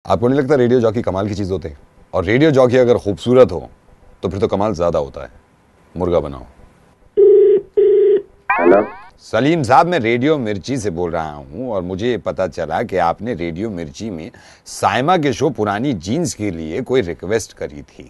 आपको नहीं लगता रेडियो जॉकी कमाल की चीज़ होते हैं? और रेडियो जॉकी अगर खूबसूरत हो तो फिर तो कमाल ज़्यादा होता है। मुर्गा बनाओ। हेलो सलीम साहब, मैं रेडियो मिर्ची से बोल रहा हूँ और मुझे ये पता चला कि आपने रेडियो मिर्ची में साइमा के शो पुरानी जीन्स के लिए कोई रिक्वेस्ट करी थी।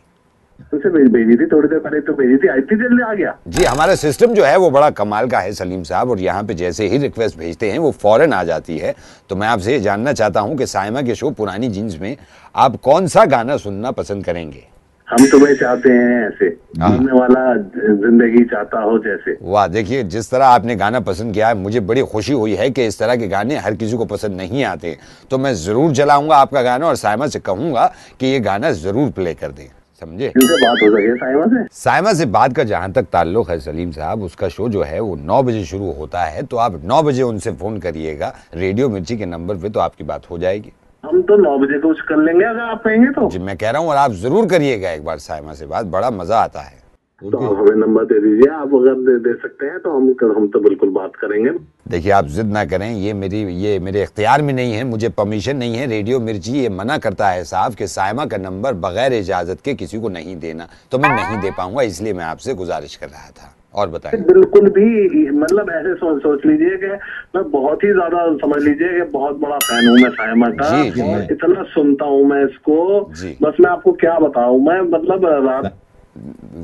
उसे भेजी थी, थोड़ी देर पहले तो भेजी थी, इतनी जल्दी आ गया। जी, हमारा सिस्टम जो है वो बड़ा कमाल का है सलीम साहब, और यहाँ पे जैसे ही रिक्वेस्ट भेजते हैं वो फौरन आ जाती है। तो मैं आपसे ये जानना चाहता हूँ कि साइमा के शो पुरानी जीन्स में आप कौन सा गाना सुनना पसंद करेंगे? हम तुम्हें चाहते हैं ऐसे, जीने वाला जिंदगी चाहता हो जैसे। वाह, देखिए जिस तरह आपने गाना पसंद किया है, मुझे बड़ी खुशी हुई है कि इस तरह के गाने हर किसी को पसंद नहीं आते। तो मैं जरूर चलाऊंगा आपका गाना और साइमा से कहूंगा कि ये गाना जरूर प्ले कर दें, समझे? इनसे बात हो सके साइमा से? साइमा से बात का जहां तक ताल्लुक है सलीम साहब, उसका शो जो है वो 9 बजे शुरू होता है, तो आप 9 बजे उनसे फोन करिएगा रेडियो मिर्ची के नंबर पे, तो आपकी बात हो जाएगी। हम तो 9 बजे कुछ कर लेंगे अगर आप कहेंगे तो। जी मैं कह रहा हूँ, और आप जरूर करिएगा एक बार साइमा से बात, बड़ा मजा आता है। तो आप हमें नंबर दे दीजिए, आप अगर दे सकते हैं तो हम तो बिल्कुल बात करेंगे। देखिए आप जिद ना करें, ये मेरे इख्तियार में नहीं है, मुझे परमिशन नहीं है। रेडियो मिर्ची ये मना करता है साहब कि साइमा का नंबर बगैर इजाजत के किसी को नहीं देना, तो मैं नहीं दे पाऊंगा, इसलिए मैं आपसे गुजारिश कर रहा था। और बताएं। बिल्कुल भी मतलब ऐसे सोच लीजिए कि मैं बहुत ही ज्यादा, समझ लीजिए कि बहुत बड़ा फैन हूँ मैं साइमा का। जी, और इतना सुनता हूँ मैं इसको, बस मैं आपको क्या बताऊँ, मैं मतलब रात।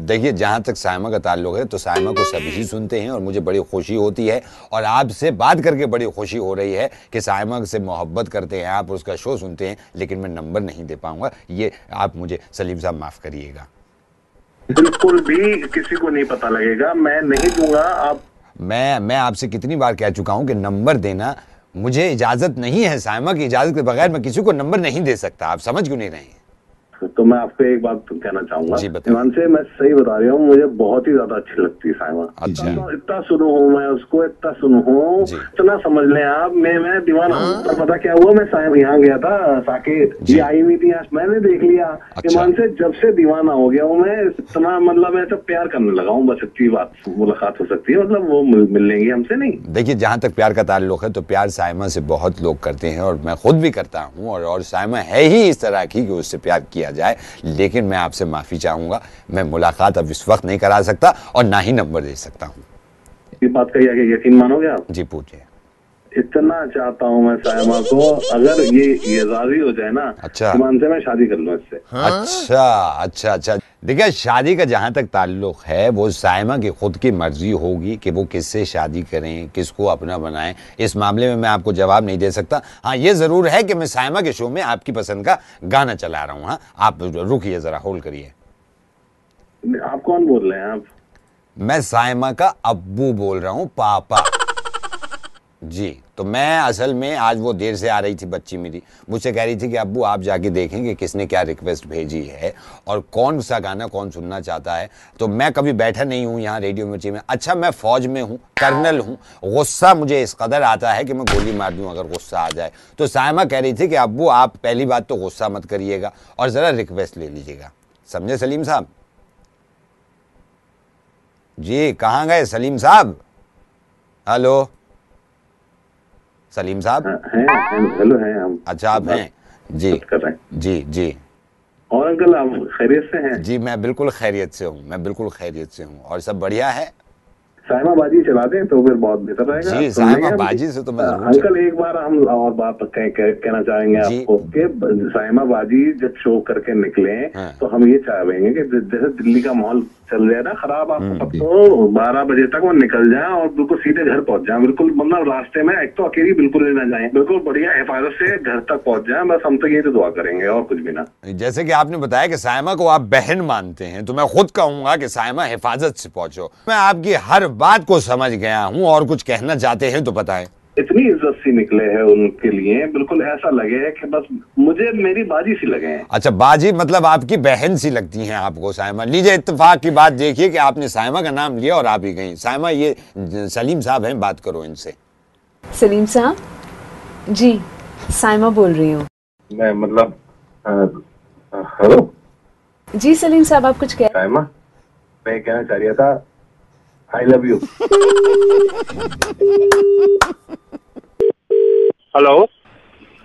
देखिए जहां तक साइमा का ताल्लुक है तो साइमा को सभी सुनते हैं और मुझे बड़ी खुशी होती है, और आपसे बात करके बड़ी खुशी हो रही है कि साइमा से मोहब्बत करते हैं आप, उसका शो सुनते हैं, लेकिन मैं नंबर नहीं दे पाऊंगा। ये आप मुझे सलीम साहब माफ करिएगा। बिल्कुल भी किसी को नहीं पता लगेगा, मैं नहीं दूंगा। आप मैं आपसे कितनी बार कह चुका हूं कि नंबर देना मुझे इजाजत नहीं है, साइमा की इजाजत के बगैर मैं किसी को नंबर नहीं दे सकता। आप समझ क्यों नहीं रहे हैं? तो मैं आपको एक बात कहना चाहूंगा, जी बताइए। ईमान से मैं सही बता रही हूँ, मुझे बहुत ही ज्यादा अच्छी लगती है साइमा। अच्छा। इतना सुनू हूँ मैं उसको, इतना सुनू हूँ, इतना समझ लें आप, मैं दीवाना हूँ। तो पता क्या हुआ, मैं साइमा यहाँ गया था साकेत, ये आई हुई थी, मैंने देख लिया। ईमान से जब से दीवाना हो गया हूँ मैं, इतना मतलब ऐसा प्यार करने लगा हूँ। बस इतनी बात, मुलाकात हो सकती है, मतलब वो मिल लेंगे हमसे नहीं। देखिए जहां तक प्यार का ताल्लुक है तो प्यार साइमा से बहुत लोग करते हैं, और मैं खुद भी करता हूं, और साइमा है ही इस तरह की कि उससे प्यार किया जाए। लेकिन मैं आपसे माफी चाहूंगा, मैं मुलाकात अब इस वक्त नहीं करा सकता और ना ही नंबर दे सकता हूं। ये बात कही आगे यकीन मानोगे आप? जी पूछिए। इतना चाहता हूँ मैं साइमा को, अगर ये राजी हो जाए ना, अच्छा, ईमान से मैं शादी कर लूँ इससे। अच्छा। देखिए शादी का जहां तक ताल्लुक है वो साइमा की खुद की मर्जी होगी कि वो किससे शादी करें, किसको अपना बनाएं। इस मामले में मैं आपको जवाब नहीं दे सकता। हाँ ये जरूर है कि मैं साइमा के शो में आपकी पसंद का गाना चला रहा हूँ। हाँ आप रुकिए जरा, होल्ड करिए। आप कौन बोल रहे हैं आप? मैं साइमा का अब्बू बोल रहा हूँ, पापा जी। तो मैं असल में आज वो देर से आ रही थी बच्ची मेरी, मुझसे कह रही थी कि अब्बू आप जाके देखें कि किसने क्या रिक्वेस्ट भेजी है और कौन सा गाना कौन सुनना चाहता है। तो मैं कभी बैठा नहीं हूँ यहाँ रेडियो मिर्ची में। अच्छा मैं फौज में हूँ, कर्नल हूँ, गुस्सा मुझे इस कदर आता है कि मैं गोली मार दूँ अगर गुस्सा आ जाए। तो साइमा कह रही थी कि अब्बू आप पहली बात तो गुस्सा मत करिएगा और जरा रिक्वेस्ट ले लीजिएगा, समझे सलीम साहब? जी कहाँ गए सलीम साहब? हेलो सलीम साहब? हेलो हैं हम। अच्छा आप हैं जी? कर रहे हैं जी। और अंकल आप खैरियत से हैं? जी मैं बिल्कुल खैरियत से हूँ, मैं बिल्कुल खैरियत से हूँ, और सब बढ़िया है। साइमा बाजी चला दें तो फिर बहुत बेहतर रहेगा। जी साइमा बाजी से तो मैं जरूर अंकल एक बार हम और बात कहना चाहेंगे आपको कि साइमा बाजी जब शो करके निकले तो हम ये चाहेंगे कि जैसे दिल्ली का माहौल चल रहा है ना खराब, आपको तो 12 बजे तक वो निकल जाए और बिल्कुल सीधे घर पहुंच जाए। बिल्कुल मतलब रास्ते में एक तो अकेली बिल्कुल नहीं ना जाए, बिल्कुल बढ़िया हिफाजत से घर तक पहुंच जाए। बस हम तो ये तो दुआ करेंगे और कुछ भी ना। जैसे कि आपने बताया कि साइमा को आप बहन मानते हैं, तो मैं खुद कहूंगा कि साइमा हिफाजत से पहुंचो। मैं आपकी हर बात को समझ गया हूँ, और कुछ कहना चाहते हैं तो बताएं। इतनी इज्जत सी निकले हैं उनके लिए, बिल्कुल ऐसा लगे कि बस मुझे मेरी बाजी सी लगे हैं। अच्छा बाजी मतलब आपकी बहन सी लगती हैं आपको साइमा? लीजिए इत्तेफाक की बात देखिए कि आपने साइमा का नाम लिया और आप ही गई। साइमा ये सलीम साहब हैं, बात करो इनसे। सलीम साहब जी, साइमा बोल रही हूँ मैं। मतलब हेलो जी सलीम साहब, आप कुछ कह? साइमा मैं कहना चाह रहा था आई लव यू। हेलो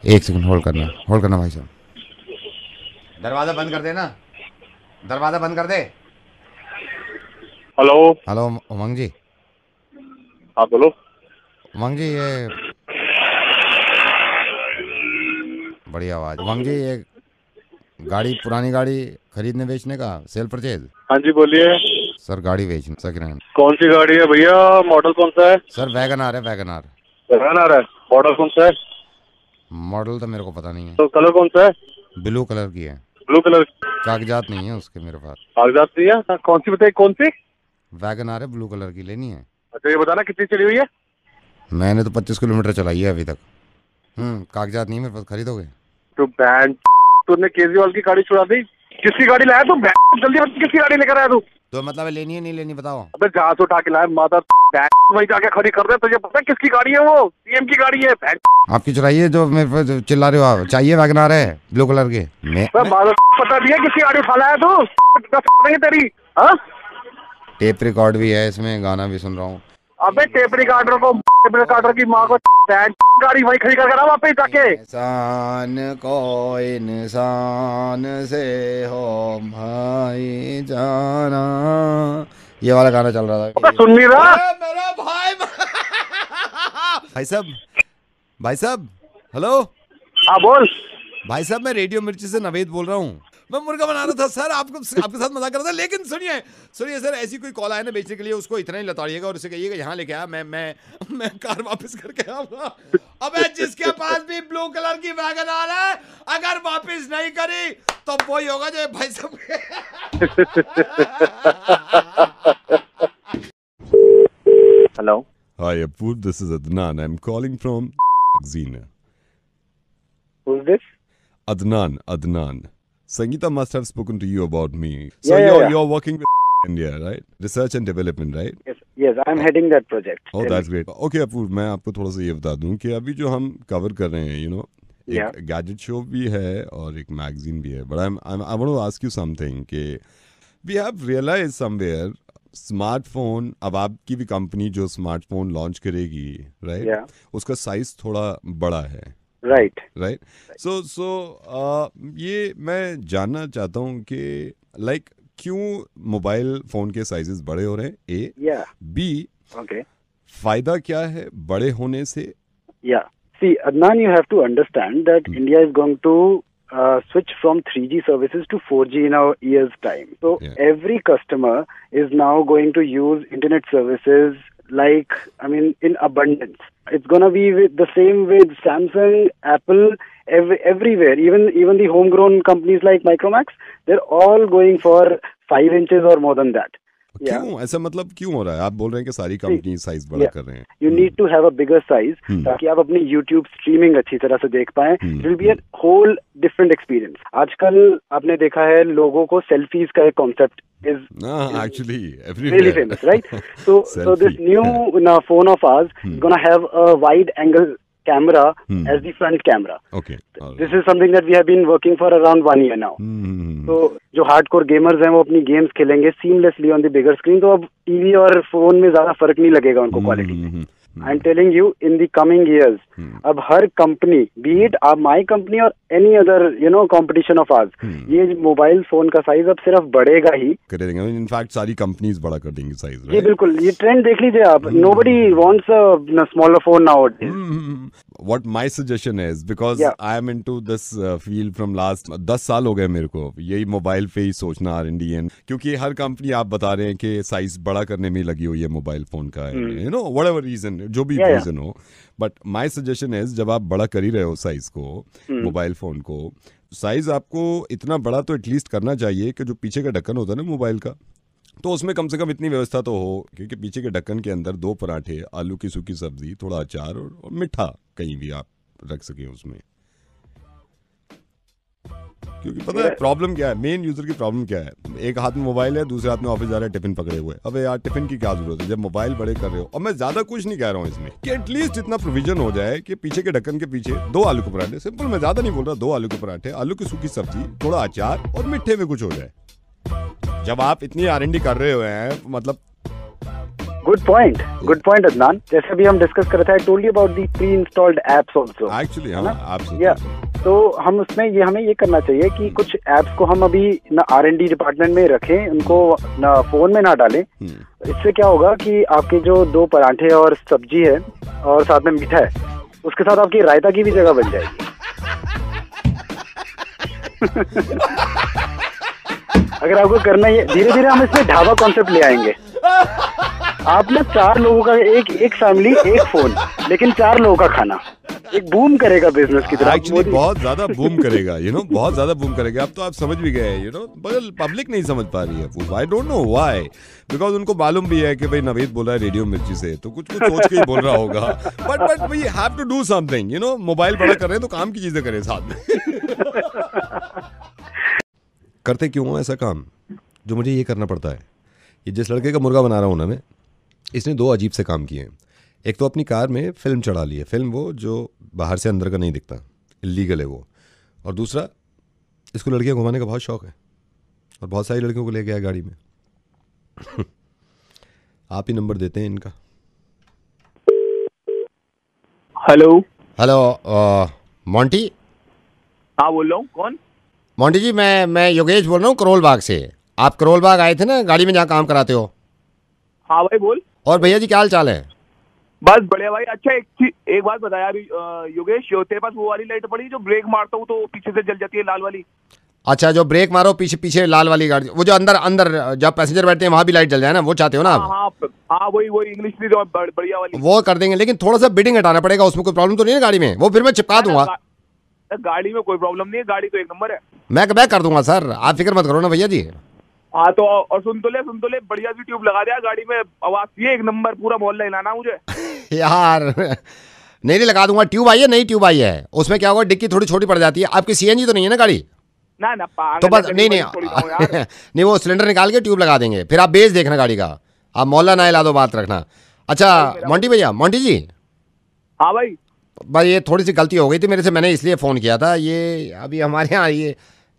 एक सेकंड होल्ड करना भाई साहब। दरवाजा बंद कर दे ना, दरवाजा बंद कर दे। हेलो हेलो उमंग जी। हाँ बोलो। उमंग जी ये बड़ी आवाज। उमंग जी ये गाड़ी, पुरानी गाड़ी खरीदने बेचने का सेल परचेज। हाँ जी बोलिए सर गाड़ी बेचनी सेकंड हैंड। कौन सी गाड़ी है भैया, मॉडल कौन सा है? सर वैगनआर है, वैगनआर। वैगनआर है, मॉडल कौन सा है? मॉडल तो मेरे को पता नहीं है। तो कलर कौन सा है? ब्लू कलर की है। Blue colour. कागजात नहीं है उसके मेरे पास। कागजात नहीं है? कौन सी बताइए, कौन सी? वैगनआर है, ब्लू कलर की लेनी है। अच्छा ये बताना कितनी चली हुई है? मैंने तो 25 किलोमीटर चलाई है अभी तक। कागजात नहीं मेरे पास, खरीदोगे? तो बैंड तूने केजरीवाल की गाड़ी छुड़ा दी। किसकी गाड़ी लाया तू? जल्दी बता, किसकी गाड़ी लेकर आया तू? तो मतलब लेनी है नहीं लेनी बताओ। अबे जहां से उठा के लाया माता, वही जाके खड़ी कर दे। तुझे पता है किसकी गाड़ी है? वो सीएम की गाड़ी है। आपकी चुराई है जो मेरे पे चिल्ला रहे हो आप? चाहिए वैगनआर है ब्लू कलर के। पता नहीं है किसकी गाड़ी उठा लाया तू? तेरी टेप रिकॉर्ड भी है इसमें, गाना भी सुन रहा हूँ। अबे टेप रिकॉर्डर की माँ को गाड़ी वही खड़ी कर रहा वापस जाके। इंसान को इंसान से हो भाई जाना, ये वाला गाना चल रहा था। सुन नहीं रहा मेरा भाई। भाई साहब, भाई साहब, हेलो। हाँ बोल। भाई साहब मैं रेडियो मिर्ची से नवेद बोल रहा हूँ। मैं मुर्गा बना रहा था सर, आपके साथ मजाक कर रहा था। लेकिन सुनिए सुनिए सर, ऐसी कोई कॉल आया ना बेचने के लिए, उसको इतना ही लताड़िएगा और उसे कहिएगा यहाँ लेके आया, मैं कार वापस करके आऊंगा। अबे जिसके पास भी ब्लू कलर की वैगनआर है, अगर वापस नहीं करी तो वही होगा जो भाई साहब। Hello. Hi, Apoor. This is Adnan. I'm calling from Xena. Who's this? Adnan. Sangeeta must have spoken to you about me. So Yeah. you're working with India, right? Research and development, right? Yes, I'm heading that project. Oh, that's great. Okay, Apoor, मैं आपको थोड़ा सा ये बता दूं कि अभी जो हम कवर कर रहे हैं, एक गैजेट शो भी है और एक मैगजीन भी है. But I want to ask you something कि we have realized somewhere smartphone, अब आपकी भी कंपनी जो स्मार्टफोन लॉन्च करेगी, राइट, उसका साइज थोड़ा बड़ा है, राइट. सो ये मैं जानना चाहता हूँ कि लाइक क्यों मोबाइल फोन के साइजेस बड़े हो रहे हैं, ए, बी, फायदा क्या है बड़े होने से? See, Adnan, you have to understand that India is going to switch from 3G services to 4G in a year's time. So every customer is now going to use internet services in abundance. It's going to be the same with Samsung, Apple, everywhere. Even the homegrown companies like Micromax, they're all going for 5 inches or more than that. क्यों ऐसा, मतलब क्यों हो रहा है? आप बोल रहे हैं कि सारी कंपनी साइज बड़ा कर रहे हैं. You need to have a bigger size ताकि आप अपनी YouTube स्ट्रीमिंग अच्छी तरह से देख पाएं. It will be a whole different experience. आजकल आपने देखा है लोगों को सेल्फीज का एक concept is actually really famous, right? So this new phone of ours is gonna have a wide angle camera as the front camera. Okay. This is something that we have been working for around 1 year now. तो जो hardcore gamers हैं वो अपनी games खेलेंगे seamlessly on the bigger screen. तो अब TV और phone में ज्यादा फर्क नहीं लगेगा उनको quality. I am telling you in the coming years अब हर company, be it my company और any other competition of ours, ये मोबाइल फोन का साइज अब सिर्फ बढ़ेगा ही. करेंगे. इनफैक्ट सारी कंपनीज बड़ा कर देंगी साइज. जी बिल्कुल, ये ट्रेंड देख लीजिए आप. Nobody wants a smaller phone nowadays. What my suggestion is, because I am into this field from last 10 साल हो गए मेरे को, यही मोबाइल पे ही सोचना R&D, क्योंकि हर कंपनी आप बता रहे हैं कि साइज बड़ा करने में लगी हुई है मोबाइल फोन का, whatever reason, जो भी रीजन हो. बट माय सजेशन इज, जब आप बड़ा कर ही रहे हो साइज को, मोबाइल फोन को, साइज आपको इतना बड़ा तो एटलीस्ट करना चाहिए कि जो पीछे का ढक्कन होता है ना मोबाइल का, तो उसमें कम से कम इतनी व्यवस्था तो हो क्योंकि पीछे के ढक्कन के अंदर 2 पराठे, आलू की सूखी सब्जी, थोड़ा अचार और मीठा कहीं भी आप रख सकें उसमें. क्योंकि पता है प्रॉब्लम क्या है, मेन यूजर की प्रॉब्लम क्या है, एक हाथ में मोबाइल है, दूसरे हाथ में ऑफिस जा रहा है टिफिन पकड़े हुए. अबे यार टिफिन की क्या जरूरत है जब मोबाइल बड़े कर रहे हो. और मैं ज्यादा कुछ नहीं कह रहा हूँ इसमें, कि एटलीस्ट इतना प्रोविजन हो जाए कि पीछे के ढक्कन के पीछे 2 आलू के पराठे, सिंपल, मैं ज्यादा नहीं बोल रहा, 2 आलू के पराठे, आलू की सूखी सब्जी, थोड़ा अचार और मीठे में कुछ हो जाए. जब आप इतनी R&D कर रहे हुए हैं, मतलब गुड पॉइंट अदनान। जैसे अभी हम डिस्कस कर रहे थे, I told you about the pre installed apps also actually या तो हम उसमें ये हमें ये करना चाहिए कि कुछ एप्स को हम अभी ना R&D डिपार्टमेंट में रखें, उनको ना फोन में ना डालें। इससे क्या होगा कि आपके जो 2 पराठे और सब्जी है और साथ में मीठा है, उसके साथ आपकी रायता की भी जगह बन जाएगी। अगर आपको करना है, धीरे धीरे हम इसमें ढाबा कॉन्सेप्ट ले आएंगे। आप ना 4 लोगों का एक फैमिली, एक फोन, लेकिन 4 लोगों का खाना, एक बूम करेगा बिजनेस की तरह। एक्चुअली बहुत ज्यादा बूम करेगा, बहुत ज्यादा बूम करेगा। अब तो आप समझ भी गए, पर पब्लिक नहीं समझ पा रही है। I don't know why, because उनको मालूम भी है कि भाई नवेद बोल रहा है रेडियो मिर्ची से, तो कुछ सोच के ही बोल रहा होगा। But we have to do something, mobile बड़ा कर रहे हैं तो काम की चीजें करें साथ में। करते क्यों हो ऐसा काम जो मुझे ये करना पड़ता है? ये जिस लड़के का मुर्गा बना रहा हूँ ना मैं, इसने 2 अजीब से काम किए हैं। एक तो अपनी कार में फिल्म चढ़ा ली है, फिल्म वो जो बाहर से अंदर का नहीं दिखता, इलीगल है वो। और दूसरा, इसको लड़कियां घुमाने का बहुत शौक है और बहुत सारी लड़कियों को ले गया गाड़ी में। आप ही नंबर देते हैं इनका। Hello Monty. हाँ बोल रहा हूँ, कौन? मोंटी जी, मैं योगेश बोल रहा हूँ करोल बाग से। आप करोल बाग आए थे ना गाड़ी में जहाँ काम कराते हो? हाँ भाई बोल। और भैया जी क्या हाल चाल है? बस बढ़िया भाई। अच्छा एक बात बता यार योगेश, तेरे पास वो वाली लाइट पड़ी जो ब्रेक मारता हूँ तो पीछे से जल जाती है, लाल वाली? अच्छा, जो ब्रेक मारो पीछे लाल वाली गाड़ी, वो जो अंदर जब पैसेंजर बैठते हैं वहाँ भी लाइट जल जाए ना, वो चाहते हो ना आप? हाँ वही इंग्लिश की जो बढ़िया वाली, वो कर देंगे, लेकिन थोड़ा सा बिडिंग हटाना पड़ेगा। उसमें कोई प्रॉब्लम तो नहीं है गाड़ी में? वो फिर मैं चिपका दूंगा। गाड़ी में कोई प्रॉब्लम नहीं है, गाड़ी तो 1 नंबर है। मैं कर दूंगा सर, आप फिक्र मत करो ना भैया जी। हाँ तो और सुन तो ले बढ़िया सी ट्यूब लगा दिया गाड़ी में, आवाज ये 1 नंबर, पूरा मोहल्ला हिलाना मुझे। यार नहीं लगा दूंगा। ट्यूब आई है, नई ट्यूब आई है, उसमें क्या होगा, डिक्की थोड़ी छोटी पड़ जाती है। आपकी CNG तो नहीं है ना गाड़ी? ना तो बस नहीं नहीं वो सिलेंडर निकाल के ट्यूब लगा देंगे, फिर आप बेस देखना गाड़ी का, आप मोहल्ला ना हिला दो, बात रखना। अच्छा मोंटी जी। हाँ भाई ये थोड़ी सी गलती हो गई थी मेरे से, मैंने इसलिए फ़ोन किया था। ये अभी हमारे यहाँ ये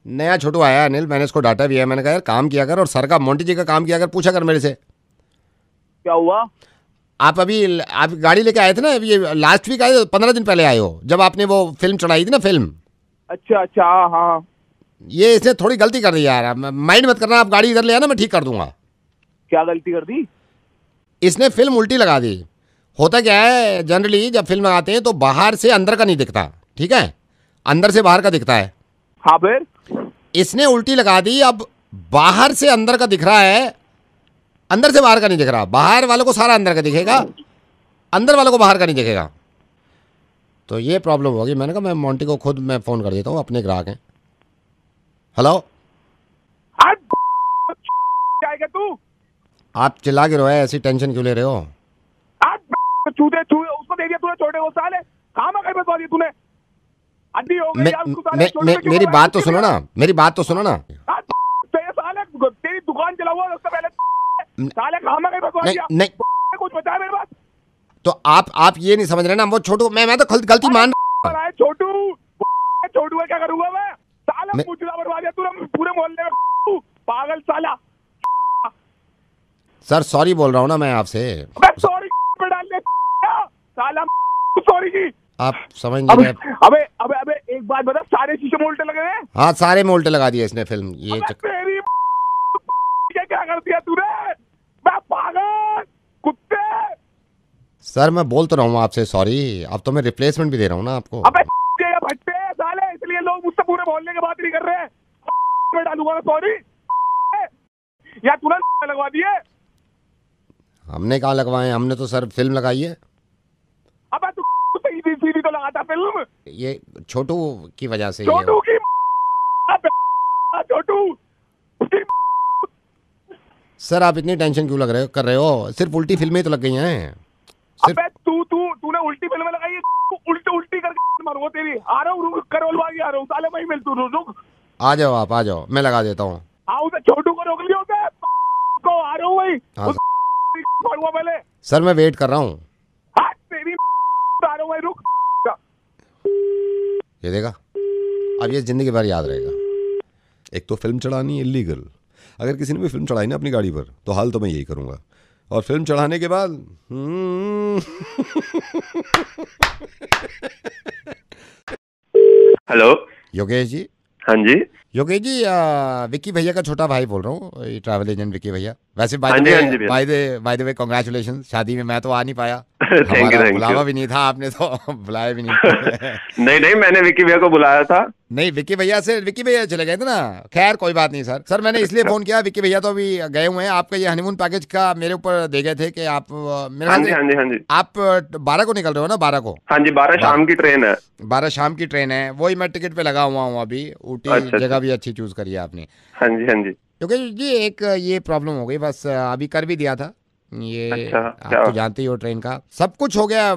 नया छोटू आया है अनिल, मैंने इसको डांटा भी है। मैंने कहा यार काम किया कर, और सर का मोंटी जी का काम किया कर, पूछा कर मेरे से। क्या हुआ? आप गाड़ी लेके आए थे ना, ये लास्ट वीक आए, 15 दिन पहले आए हो, जब आपने वो फिल्म चढ़ाई थी ना, फिल्म। अच्छा हाँ। ये इसने थोड़ी गलती कर दी यार, माइंड मत करना। आप गाड़ी इधर ले आना, मैं ठीक कर दूंगा। क्या गलती कर दी? इसने फिल्म उल्टी लगा दी। होता क्या है, जनरली जब फिल्म लगाते हैं तो बाहर से अंदर का नहीं दिखता, ठीक है, अंदर से बाहर का दिखता है। हाँ फिर इसने उल्टी लगा दी। अब बाहर से अंदर का दिख रहा है, अंदर से बाहर का नहीं दिख रहा। बाहर वालों को सारा अंदर का दिखेगा, अंदर वालों को बाहर का नहीं दिखेगा। तो ये प्रॉब्लम होगी। मैंने कहा मैं मोंटी को खुद मैं फ़ोन कर देता हूँ, अपने ग्राहक हैं। हेलो, क्या तू? आप चिल्ला के रोए, ऐसी टेंशन क्यों ले रहे हो? चूते उसको दे दिया तूने, छोटे वो साले कहाँ में बता दिया तूने? अड्डी हो गई यार। मेरी बात तो सुनो ना, मेरी बात तो सुनो ना। साले तेरी दुकान चला हुआ उससे पहले साले कहाँ में बता दिया? नहीं कुछ बता मेरे पास। तो आप ये नहीं समझ रहे ना, वो छोटू, मैं तो गलती मान रहा हूं। छोटू है, क्या करूंगा मैं? साला मुझला बर्बाद दिया तूने पूरे मोहल्ले में, पागल साला। सर सॉरी बोल रहा हूँ ना मैं आपसे। सॉरी पे डाल दे साला, सॉरी की आप समझ नहीं रहे। अबे एक बात बता, सारे शीशे में उल्टे लगे हैं? हाँ सारे में उल्टे लगा दिए इसने फिल्म। ये तेरी क्या कर दिया तूने? मैं पागल कुत्ते। सर मैं बोल तो रहा हूँ आपसे सॉरी, अब तो मैं रिप्लेसमेंट भी दे रहा हूँ ना आपको। अबे भट्टे साले, इसलिए लोग मुझसे पूरे मोहल्ले के बात नहीं कर रहे हैं। मैं डालूंगा सॉरी, या तूने लगवा दिए? हमने कहाँ लगवाए, हमने तो सर फिल्म लगाई है। अबे तू सीधी तो लगाता फिल्म। ये छोटू की वजह से। छोटू की छोटू सर आप इतनी टेंशन क्यों कर रहे हो? सिर्फ उल्टी फिल्में तो लग गई हैं। अबे तूने उल्टी फिल्में लगाई है, उल्टी करके मारूंगा तेरी। आ रहा हूँ, करोल बाग आ रहा हूँ साले, वहीं मिल तू, रुक। आ जाओ आप, आ जाओ, मैं लगा देता हूँ। हाँ उसे छोटू को रोक लिया होता है, को आ रहा हूँ वहीं। हाँ पहले सर मैं वेट कर रहा हूँ। हाँ तेरी आ रहा हूँ वहीं, रुक। ये देखा, अब ये जिंदगी भर याद रहेगा। एक तो फिल्म चढ़ानी इलीगल, अगर किसी ने भी फिल्म चढ़ाई ना अपनी गाड़ी पर, तो हाल तो मैं यही करूँगा। और फिल्म चढ़ाने के बाद हेलो योगेश जी। हाँ जी योगेश जी, विक्की भैया का छोटा भाई बोल रहा हूँ, ट्रैवल एजेंट विक्की भैया। वैसे हाँ जी भैया। बाय द वे कांग्रेचुलेशन, शादी में मैं तो आ नहीं पाया, थैंक हमारा यू बुलावा भी नहीं था, आपने तो बुलाया भी नहीं। नहीं मैंने विक्की भैया को बुलाया था। नहीं, विक्की भैया चले गए थे ना। खैर कोई बात नहीं सर मैंने इसलिए फोन किया, विक्की भैया तो अभी गए हुए हैं। आपका ये हनीमून पैकेज का मेरे ऊपर दे गए थे कि आप मेरे हाँ जी आप 12 को निकल रहे हो ना? 12 को? हाँ जी, 12 शाम की ट्रेन है। 12 शाम की ट्रेन है, वही मैं टिकट पे लगा हुआ हूँ अभी। ऊटी जगह भी अच्छी चूज करी है आपने। हाँ जी क्योंकि जी एक ये प्रॉब्लम हो गई, बस अभी कर भी दिया था ये। अच्छा, आप तो जानते ही हो ट्रेन का सब कुछ हो गया।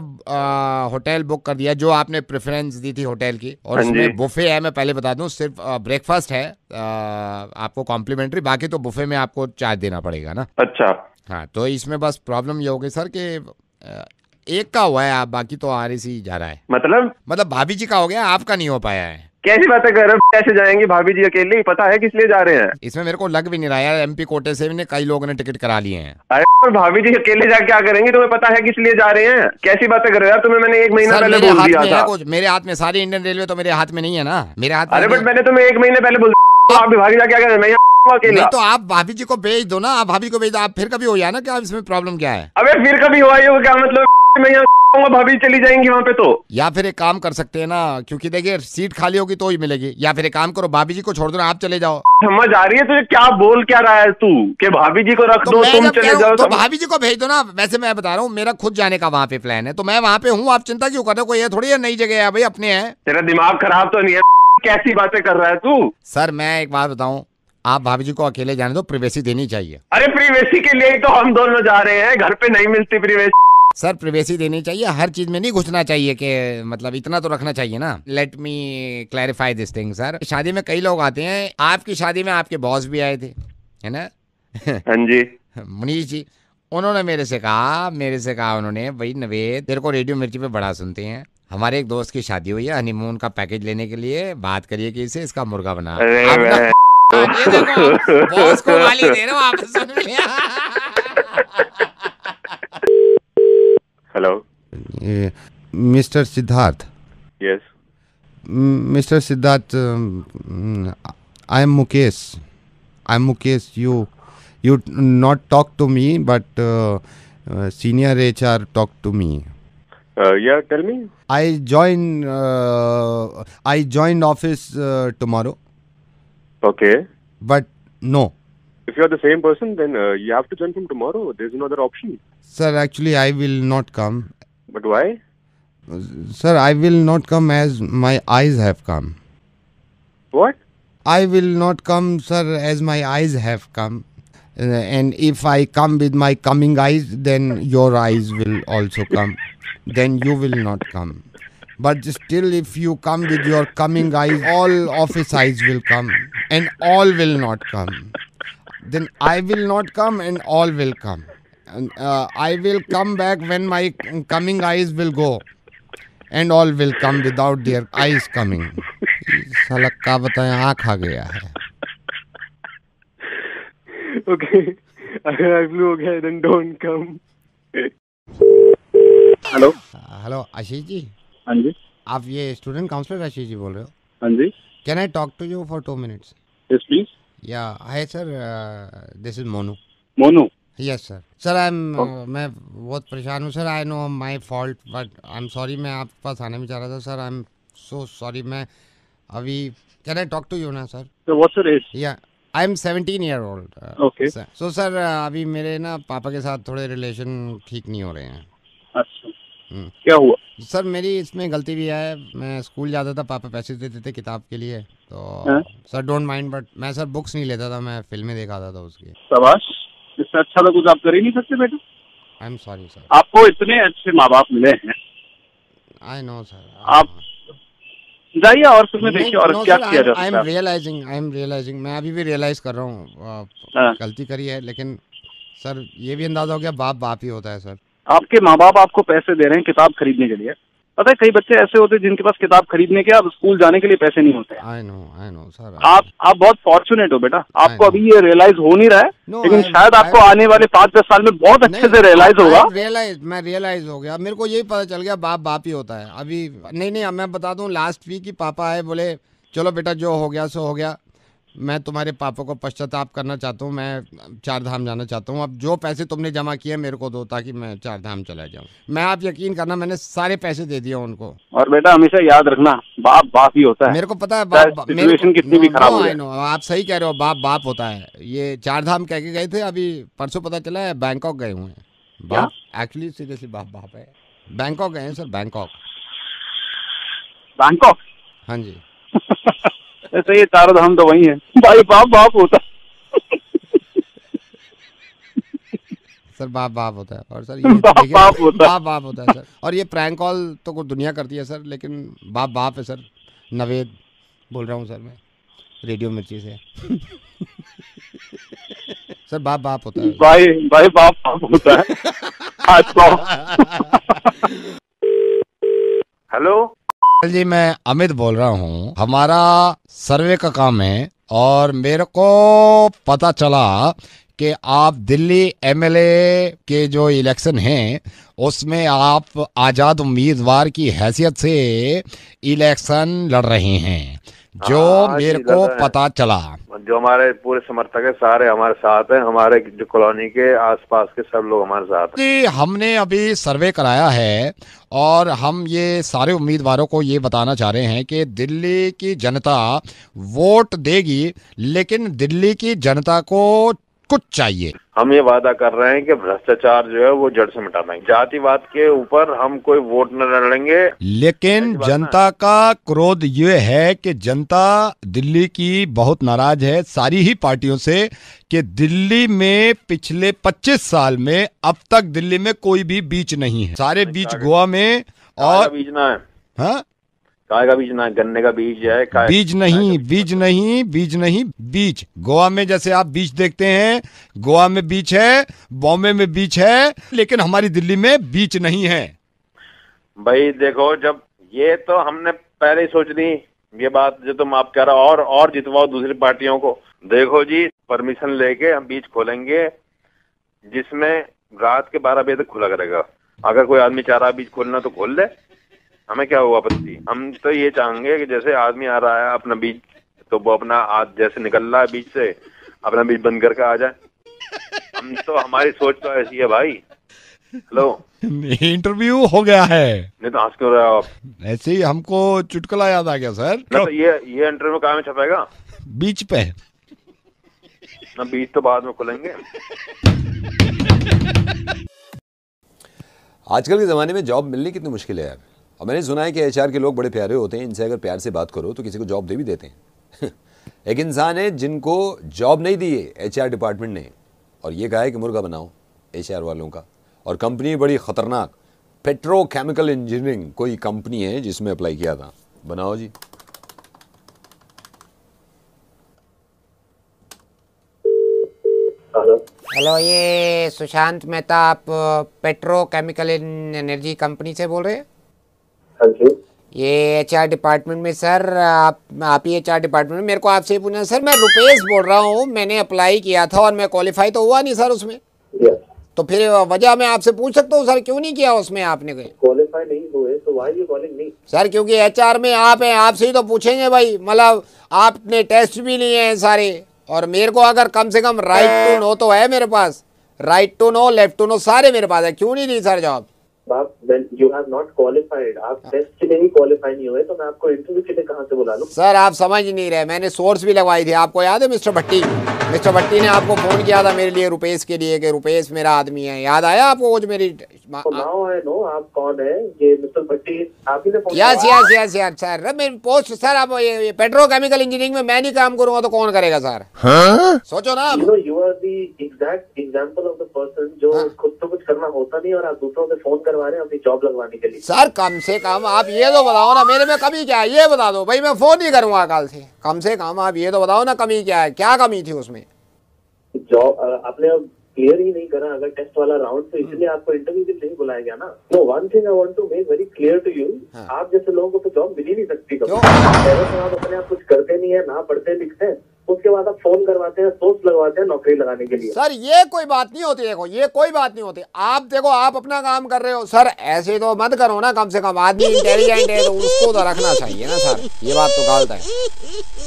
होटल बुक कर दिया जो आपने प्रेफरेंस दी थी होटल की, और उसमें बुफे है। मैं पहले बता दूं, सिर्फ ब्रेकफास्ट है आपको कॉम्प्लीमेंट्री, बाकी तो बुफे में आपको चार्ज देना पड़ेगा ना। अच्छा हाँ, तो इसमें बस प्रॉब्लम ये हो गई सर कि एक का हुआ है, आप बाकी तो RAC जा रहा है। मतलब भाभी जी का हो गया, आपका नहीं हो पाया है। कैसी बातें कर रहे हो? कैसे जाएंगी भाभी जी अकेले? ही पता है किस लिए जा रहे हैं? इसमें मेरे को लग भी नहीं रहा यार, MP कोटे से भी कई लोगों ने टिकट करा लिए हैं। अरे भाभी जी अकेले जा क्या करेंगी? तुम्हें पता है किस लिए जा रहे हैं? कैसी बातें कर रहे हो यार? तुम्हें मैंने 1 महीना पहले बोल दिया था। मेरे हाथ में सारी इंडियन रेलवे तो मेरे हाथ में नहीं है ना, मेरे हाथ। अरे बट मैंने तुम्हें 1 महीने पहले बोल दिया, आप भागी जा क्या कर रहे हैं? नहीं तो आप भाभी जी को भेज दो ना, आप भाभी को भेज दो। आप फिर कभी हो या ना, क्या इसमें प्रॉब्लम क्या है? अबे फिर कभी हुआ ये क्या मतलब? मैं यहाँ भाभी चली जाएंगी वहाँ पे तो। या फिर एक काम कर सकते हैं ना, क्योंकि देखिए सीट खाली होगी तो ही मिलेगी। या फिर एक काम करो, भाभी जी को छोड़ दो ना, आप चले जाओ। समझ आ रही है तुझे? क्या बोल क्या रहा है तू कि भाभी जी को रख दो, तुम चले जाओ? तो भाभी जी को भेज दो ना। वैसे मैं बता रहा हूँ, मेरा खुद जाने का वहाँ पे प्लान है, तो मैं वहाँ पे हूँ। आप चिंता क्यों कर रहे हो? कोई ये थोड़ी है नई जगह है भाई, अपने हैं। तेरा दिमाग खराब तो नहीं है? कैसी बातें कर रहा है तू? सर मैं एक बात बताऊँ, आप भाभी जी को अकेले जाने दो, प्रिवेसी देनी चाहिए। अरे प्रिवेसी के लिए ही तो हम दोनों जा रहे हैं, घर पे नहीं मिलती प्रिवेसी। सर प्रिवेसी देनी चाहिए, हर चीज में नहीं घुसना चाहिए, कि मतलब इतना तो रखना चाहिए ना। Let me clarify this thing sir. शादी में कई लोग आते हैं, आपकी शादी में आपके बॉस भी आए थे, है ना? हाँ जी मुनीश जी, उन्होंने मेरे से कहा उन्होंने, भाई नवेद तेरे को रेडियो मिर्ची पे बड़ा सुनते हैं, हमारे एक दोस्त की शादी हुई है, हनीमून का पैकेज लेने के लिए बात करिए कि इसे इसका मुर्गा बना। ये देखो बॉस को गाली दे रहे हो आप, सुन लिया। Hello mister Siddharth. Yes mister Siddharth, I am Mukesh. You not talk to me, but senior HR talk to me. Yeah, tell me. I joined office tomorrow. Okay. But no. If you are the same person, then you have to join from tomorrow. There's no other option. Sir, actually, I will not come. But why? Sir, I will not come as my eyes have come. What? I will not come, sir, as my eyes have come. And if I come with my coming eyes, then your eyes will also come. Then you will not come. But still, if you come with your coming eyes, all office eyes will come, and all will not come. Then I will not come, and all will come. And I will come back when my coming eyes will go, and all will come without their eyes coming. साला का बताएं, आँख आ गया है। Okay. अगर eye flu हो गया then don't come. Hello hello Ashish ji. हाँ जी आप ये स्टूडेंट काउंसलर आशीष जी बोल रहे हो? हाँ जी can I talk to you for 2 minutes? Yes please yeah hi sir, this is Monu. Monu yes sir. Sir I am मैं बहुत परेशान हूँ sir. I know my fault, but I am sorry. मैं आपके पास आने में चाह रहा था sir. I am so sorry. मैं अभी can I talk to you ना sir? What's your age? Yeah I am 17 year old. Okay so sir अभी मेरे ना पापा के साथ थोड़े रिलेशन ठीक नहीं हो रहे हैं। अच्छा क्या हुआ? सर मेरी इसमें गलती भी है। मैं स्कूल जाता था, पापा पैसे देते थे किताब के लिए, तो सर डोंट माइंड, बट मैं सर बुक्स नहीं लेता था, मैं फिल्में दिखाता था उसकी। शाबाश, इससे अच्छा तो कुछ आप कर ही नहीं सकते बेटा। आई एम सॉरी सर। आपको इतने अच्छे माँ बाप मिले हैं। I know sir. आप जाइए और फिल्में देखिए और क्या किया जा सकता है। आई एम रियलाइजिंग मैं अभी भी रियलाइज कर रहा हूँ गलती करी है, लेकिन सर ये भी अंदाजा हो गया बाप बाप ही होता है सर। आपके माँ बाप आपको पैसे दे रहे हैं किताब खरीदने के लिए, पता है कई बच्चे ऐसे होते हैं जिनके पास किताब खरीदने के अब स्कूल जाने के लिए पैसे नहीं होते। आई नो सर, आप बहुत फॉर्चुनेट हो बेटा, आपको अभी ये रियलाइज हो नहीं रहा है, लेकिन शायद आपको आने वाले 5-10 साल में बहुत अच्छे से रियलाइज होगा। मैं रियलाइज हो गया, मेरे को यही पता चल गया बाप बाप ही होता है। अभी नहीं मैं बता दूं, लास्ट वीक ही पापा आए, बोले चलो बेटा जो हो गया सो हो गया, मैं तुम्हारे पापा को पश्चाताप करना चाहता हूँ, मैं 4 धाम जाना चाहता हूँ, अब जो पैसे तुमने जमा किए मेरे को दो ताकि मैं 4 धाम चला जाऊँ। मैं, आप यकीन करना, मैंने सारे पैसे दे दिए उनको। और बेटा हमेशा याद रखना बाप बाप ही होता है। मेरे को पता है बाप, सिचुएशन कितनी भी खराब हो जाए। आप सही कह रहे हो, बाप बाप होता है। ये 4 धाम कह के गए थे, अभी परसों पता चला है बैंकॉक गए हुए हैं। बाप एक्चुअली सीरियसली बाप बाप है। बैंकॉक गए हैं सर, बैंकॉक। हाँ जी। ऐसे ये 4 धाम तो वही है भाई, बाप बाप होता है। सर बाप बाप होता है। और सर ये बाप बाप होता है सर। और ये प्रैंक कॉल तो कोई दुनिया करती है सर, लेकिन बाप बाप है सर। नवेद बोल रहा हूँ सर मैं, रेडियो मिर्ची से। सर बाप बाप होता है भाई बाप बाप होता है। हेलो जी, मैं अमित बोल रहा हूँ। हमारा सर्वे का काम है और मेरे को पता चला कि आप दिल्ली एमएलए के जो इलेक्शन हैं उसमें आप आज़ाद उम्मीदवार की हैसियत से इलेक्शन लड़ रहे हैं, जो मेरे को पता चला। जो हमारे पूरे समर्थक है सारे हमारे साथ हैं, हमारे जो कॉलोनी के आसपास के सब लोग हमारे साथ हैं। जी, हमने अभी सर्वे कराया है और हम ये सारे उम्मीदवारों को ये बताना चाह रहे हैं कि दिल्ली की जनता वोट देगी, लेकिन दिल्ली की जनता को कुछ चाहिए। हम ये वादा कर रहे हैं कि भ्रष्टाचार जो है वो जड़ से मिटा देंगे। जातिवाद के ऊपर हम कोई वोट न लड़ेंगे। लेकिन जनता का क्रोध ये है कि जनता दिल्ली की बहुत नाराज है सारी ही पार्टियों से कि दिल्ली में पिछले 25 साल में अब तक दिल्ली में कोई भी बीच नहीं है। सारे बीच गोवा में, और बीज ना है। हाँ, काय का बीज ना है, गन्ने का बीज है। बीज नहीं, बीच। गोवा में जैसे आप बीच देखते हैं, गोवा में बीच है, बॉम्बे में बीच है, लेकिन हमारी दिल्ली में बीच नहीं है। भाई देखो, जब ये तो हमने पहले ही सोच ली ये बात जो तुम आप कह रहे हो, और जितवाओ दूसरी पार्टियों को। देखो जी, परमिशन लेके हम बीच खोलेंगे जिसमें रात के 12 बजे तक खुला करेगा। अगर कोई आदमी चाह रहा है बीच खोलना तो खोल ले, हमें क्या हुआ आपत्ति। हम तो ये चाहेंगे कि जैसे आदमी आ रहा है अपना बीज, तो वो अपना जैसे निकल रहा है बीच से अपना बीज बंद करके आ जाए। हम तो, हमारी सोच तो ऐसी है भाई। हेलो, इंटरव्यू हो गया है। नहीं तो हंस क्यों रहे हो आप? ऐसे ही हमको चुटकुला याद आ गया सर। ना तो ये इंटरव्यू कहाँ में छपेगा? बीच पे ना, बीच तो बाद में खोलेंगे। आजकल के ज़माने में जॉब मिलनी कितनी मुश्किल है यार। और मैंने सुना है कि एचआर के लोग बड़े प्यारे होते हैं, इनसे अगर प्यार से बात करो तो किसी को जॉब दे भी देते हैं। एक इंसान है जिनको जॉब नहीं दी है एचआर डिपार्टमेंट ने, और ये कहा है कि मुर्गा बनाओ एचआर वालों का। और कंपनी बड़ी ख़तरनाक, पेट्रोकेमिकल इंजीनियरिंग कोई कंपनी है जिसमें अप्लाई किया था। बनाओ जी। हेलो, ये सुशांत मेहता, आप पेट्रोकेमिकल एनर्जी कंपनी से बोल रहे हैं? हाँ जी। ये एचआर डिपार्टमेंट में सर, आप ही एचआर डिपार्टमेंट में। मेरे को आपसे पूछना सर, मैं रुपेश बोल रहा हूँ। मैंने अप्लाई किया था और मैं क्वालिफाई तो हुआ नहीं सर उसमें। तो फिर वजह मैं आपसे पूछ सकता हूँ सर, क्यों नहीं किया उसमें आपने? क्वालिफाई नहीं हुए तो why you calling me? Sir क्योंकि एचआर में आप हैं, आपसे ही तो पूछेंगे भाई। मतलब आपने टेस्ट भी लिए हैं सारे, और मेरे को अगर कम से कम राइट टू नो तो है मेरे पास, right to no, left to no सारे मेरे पास है। क्यों नहीं दी सर जॉब? आप यू हैव नॉट क्वालिफाइड, आप टेस्ट के लिए ही क्वालिफाई नहीं हुए तो मैं आपको इंटरव्यू के लिए कहाँ से बुला लूं? सर आप समझ नहीं रहे, मैंने सोर्स भी लगवाई थी। आपको याद है मिस्टर भट्टी? मिस्टर भट्टी ने आपको फोन किया था मेरे लिए, रुपेश के लिए, कि रुपेश मेरा आदमी है। याद आया आपको वो जो मेरी? नाउ आई नो आप कौन है। ये मिस्टर भट्टी आप ही ने फोन किया? यस सर, मेरी पोस्ट सर। अब ये पेट्रोकेमिकल इंजीनियरिंग में मैं नहीं काम करूंगा तो कौन करेगा सर? सोचो ना। You are the exact example of the person जो खुद तो कुछ करना होता नहीं और आप दूसरों से फोन करवा रहे हैं अपनी जॉब लगवाने के लिए। सर कम से कम आप ये तो बताओ ना, मेरे में कमी क्या है ये बता दो भाई। मैं फोन नहीं करूंगा कल से। कम से कम आप ये तो बताओ ना कमी क्या है, क्या कमी थी उसमें? जॉब आपने क्लियर ही नहीं करा अगर टेस्ट वाला राउंड, तो इसलिए आपको इंटरव्यू के लिए नहीं बुलाया गया ना। No, one thing I want to make very clear to you, आप जैसे लोगों को तो जॉब मिल ही नहीं सकती कभी। पहले तो आप अपने आप कुछ करते नहीं है, ना पढ़ते लिखते हैं, उसके बाद आप फोन करवाते हैं, सोच लगवाते हैं नौकरी लगाने के लिए। सर ये कोई बात नहीं होती, देखो ये कोई बात नहीं होती। आप देखो आप अपना काम कर रहे हो सर, ऐसे तो मत करो ना, कम से कम आदमी इंटेलिजेंट है तो उसको तो रखना चाहिए ना सर, ये बात तो गलत है।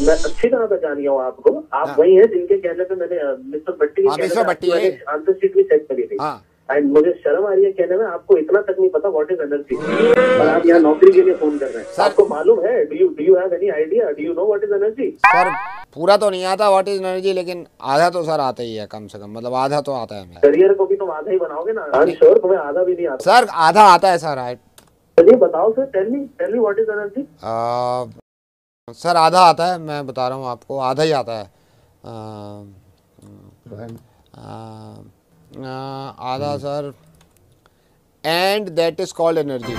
मैं अच्छी तरह पहचानी हूँ आपको, आप वही है जिनके कहने पे मैंने मिस्टर भट्टी आंसर शीट भी चेक करी थी। एंड मुझे शर्म आ रही है कहने में, आपको इतना तक नहीं पता व्हाट इज एनर्जी, और आप यहाँ नौकरी के लिए फोन कर रहे हैं। आपको मालूम है, do you have any idea, do you know what is energy? Sir पूरा तो नहीं आता व्हाट इज एनर्जी, लेकिन आधा तो सर आता ही है, कम से कम मतलब आधा तो आता है। करियर को भी तुम आधा ही बनाओगे ना? आई एम श्योर तुम्हें आधा भी नहीं आता। सर आधा आता है सर, राइट। चलिए बताओ sir, tell me what is energy. Sir आधा आता है, मैं बता रहा हूँ आपको, आधा ही आता है। आधा sir, and that is called energy.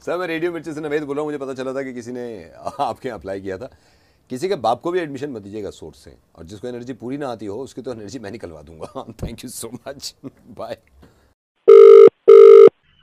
Sir मैं रेडियो मिर्ची से नवेद बोल रहा हूँ। मुझे पता चला था कि किसी ने आपके यहाँ अप्लाई किया था। किसी के बाप को भी एडमिशन मत दीजिएगा सोर्स से, और जिसको एनर्जी पूरी ना आती हो उसकी तो एनर्जी मैं निकलवा दूंगा। Thank you so much, bye.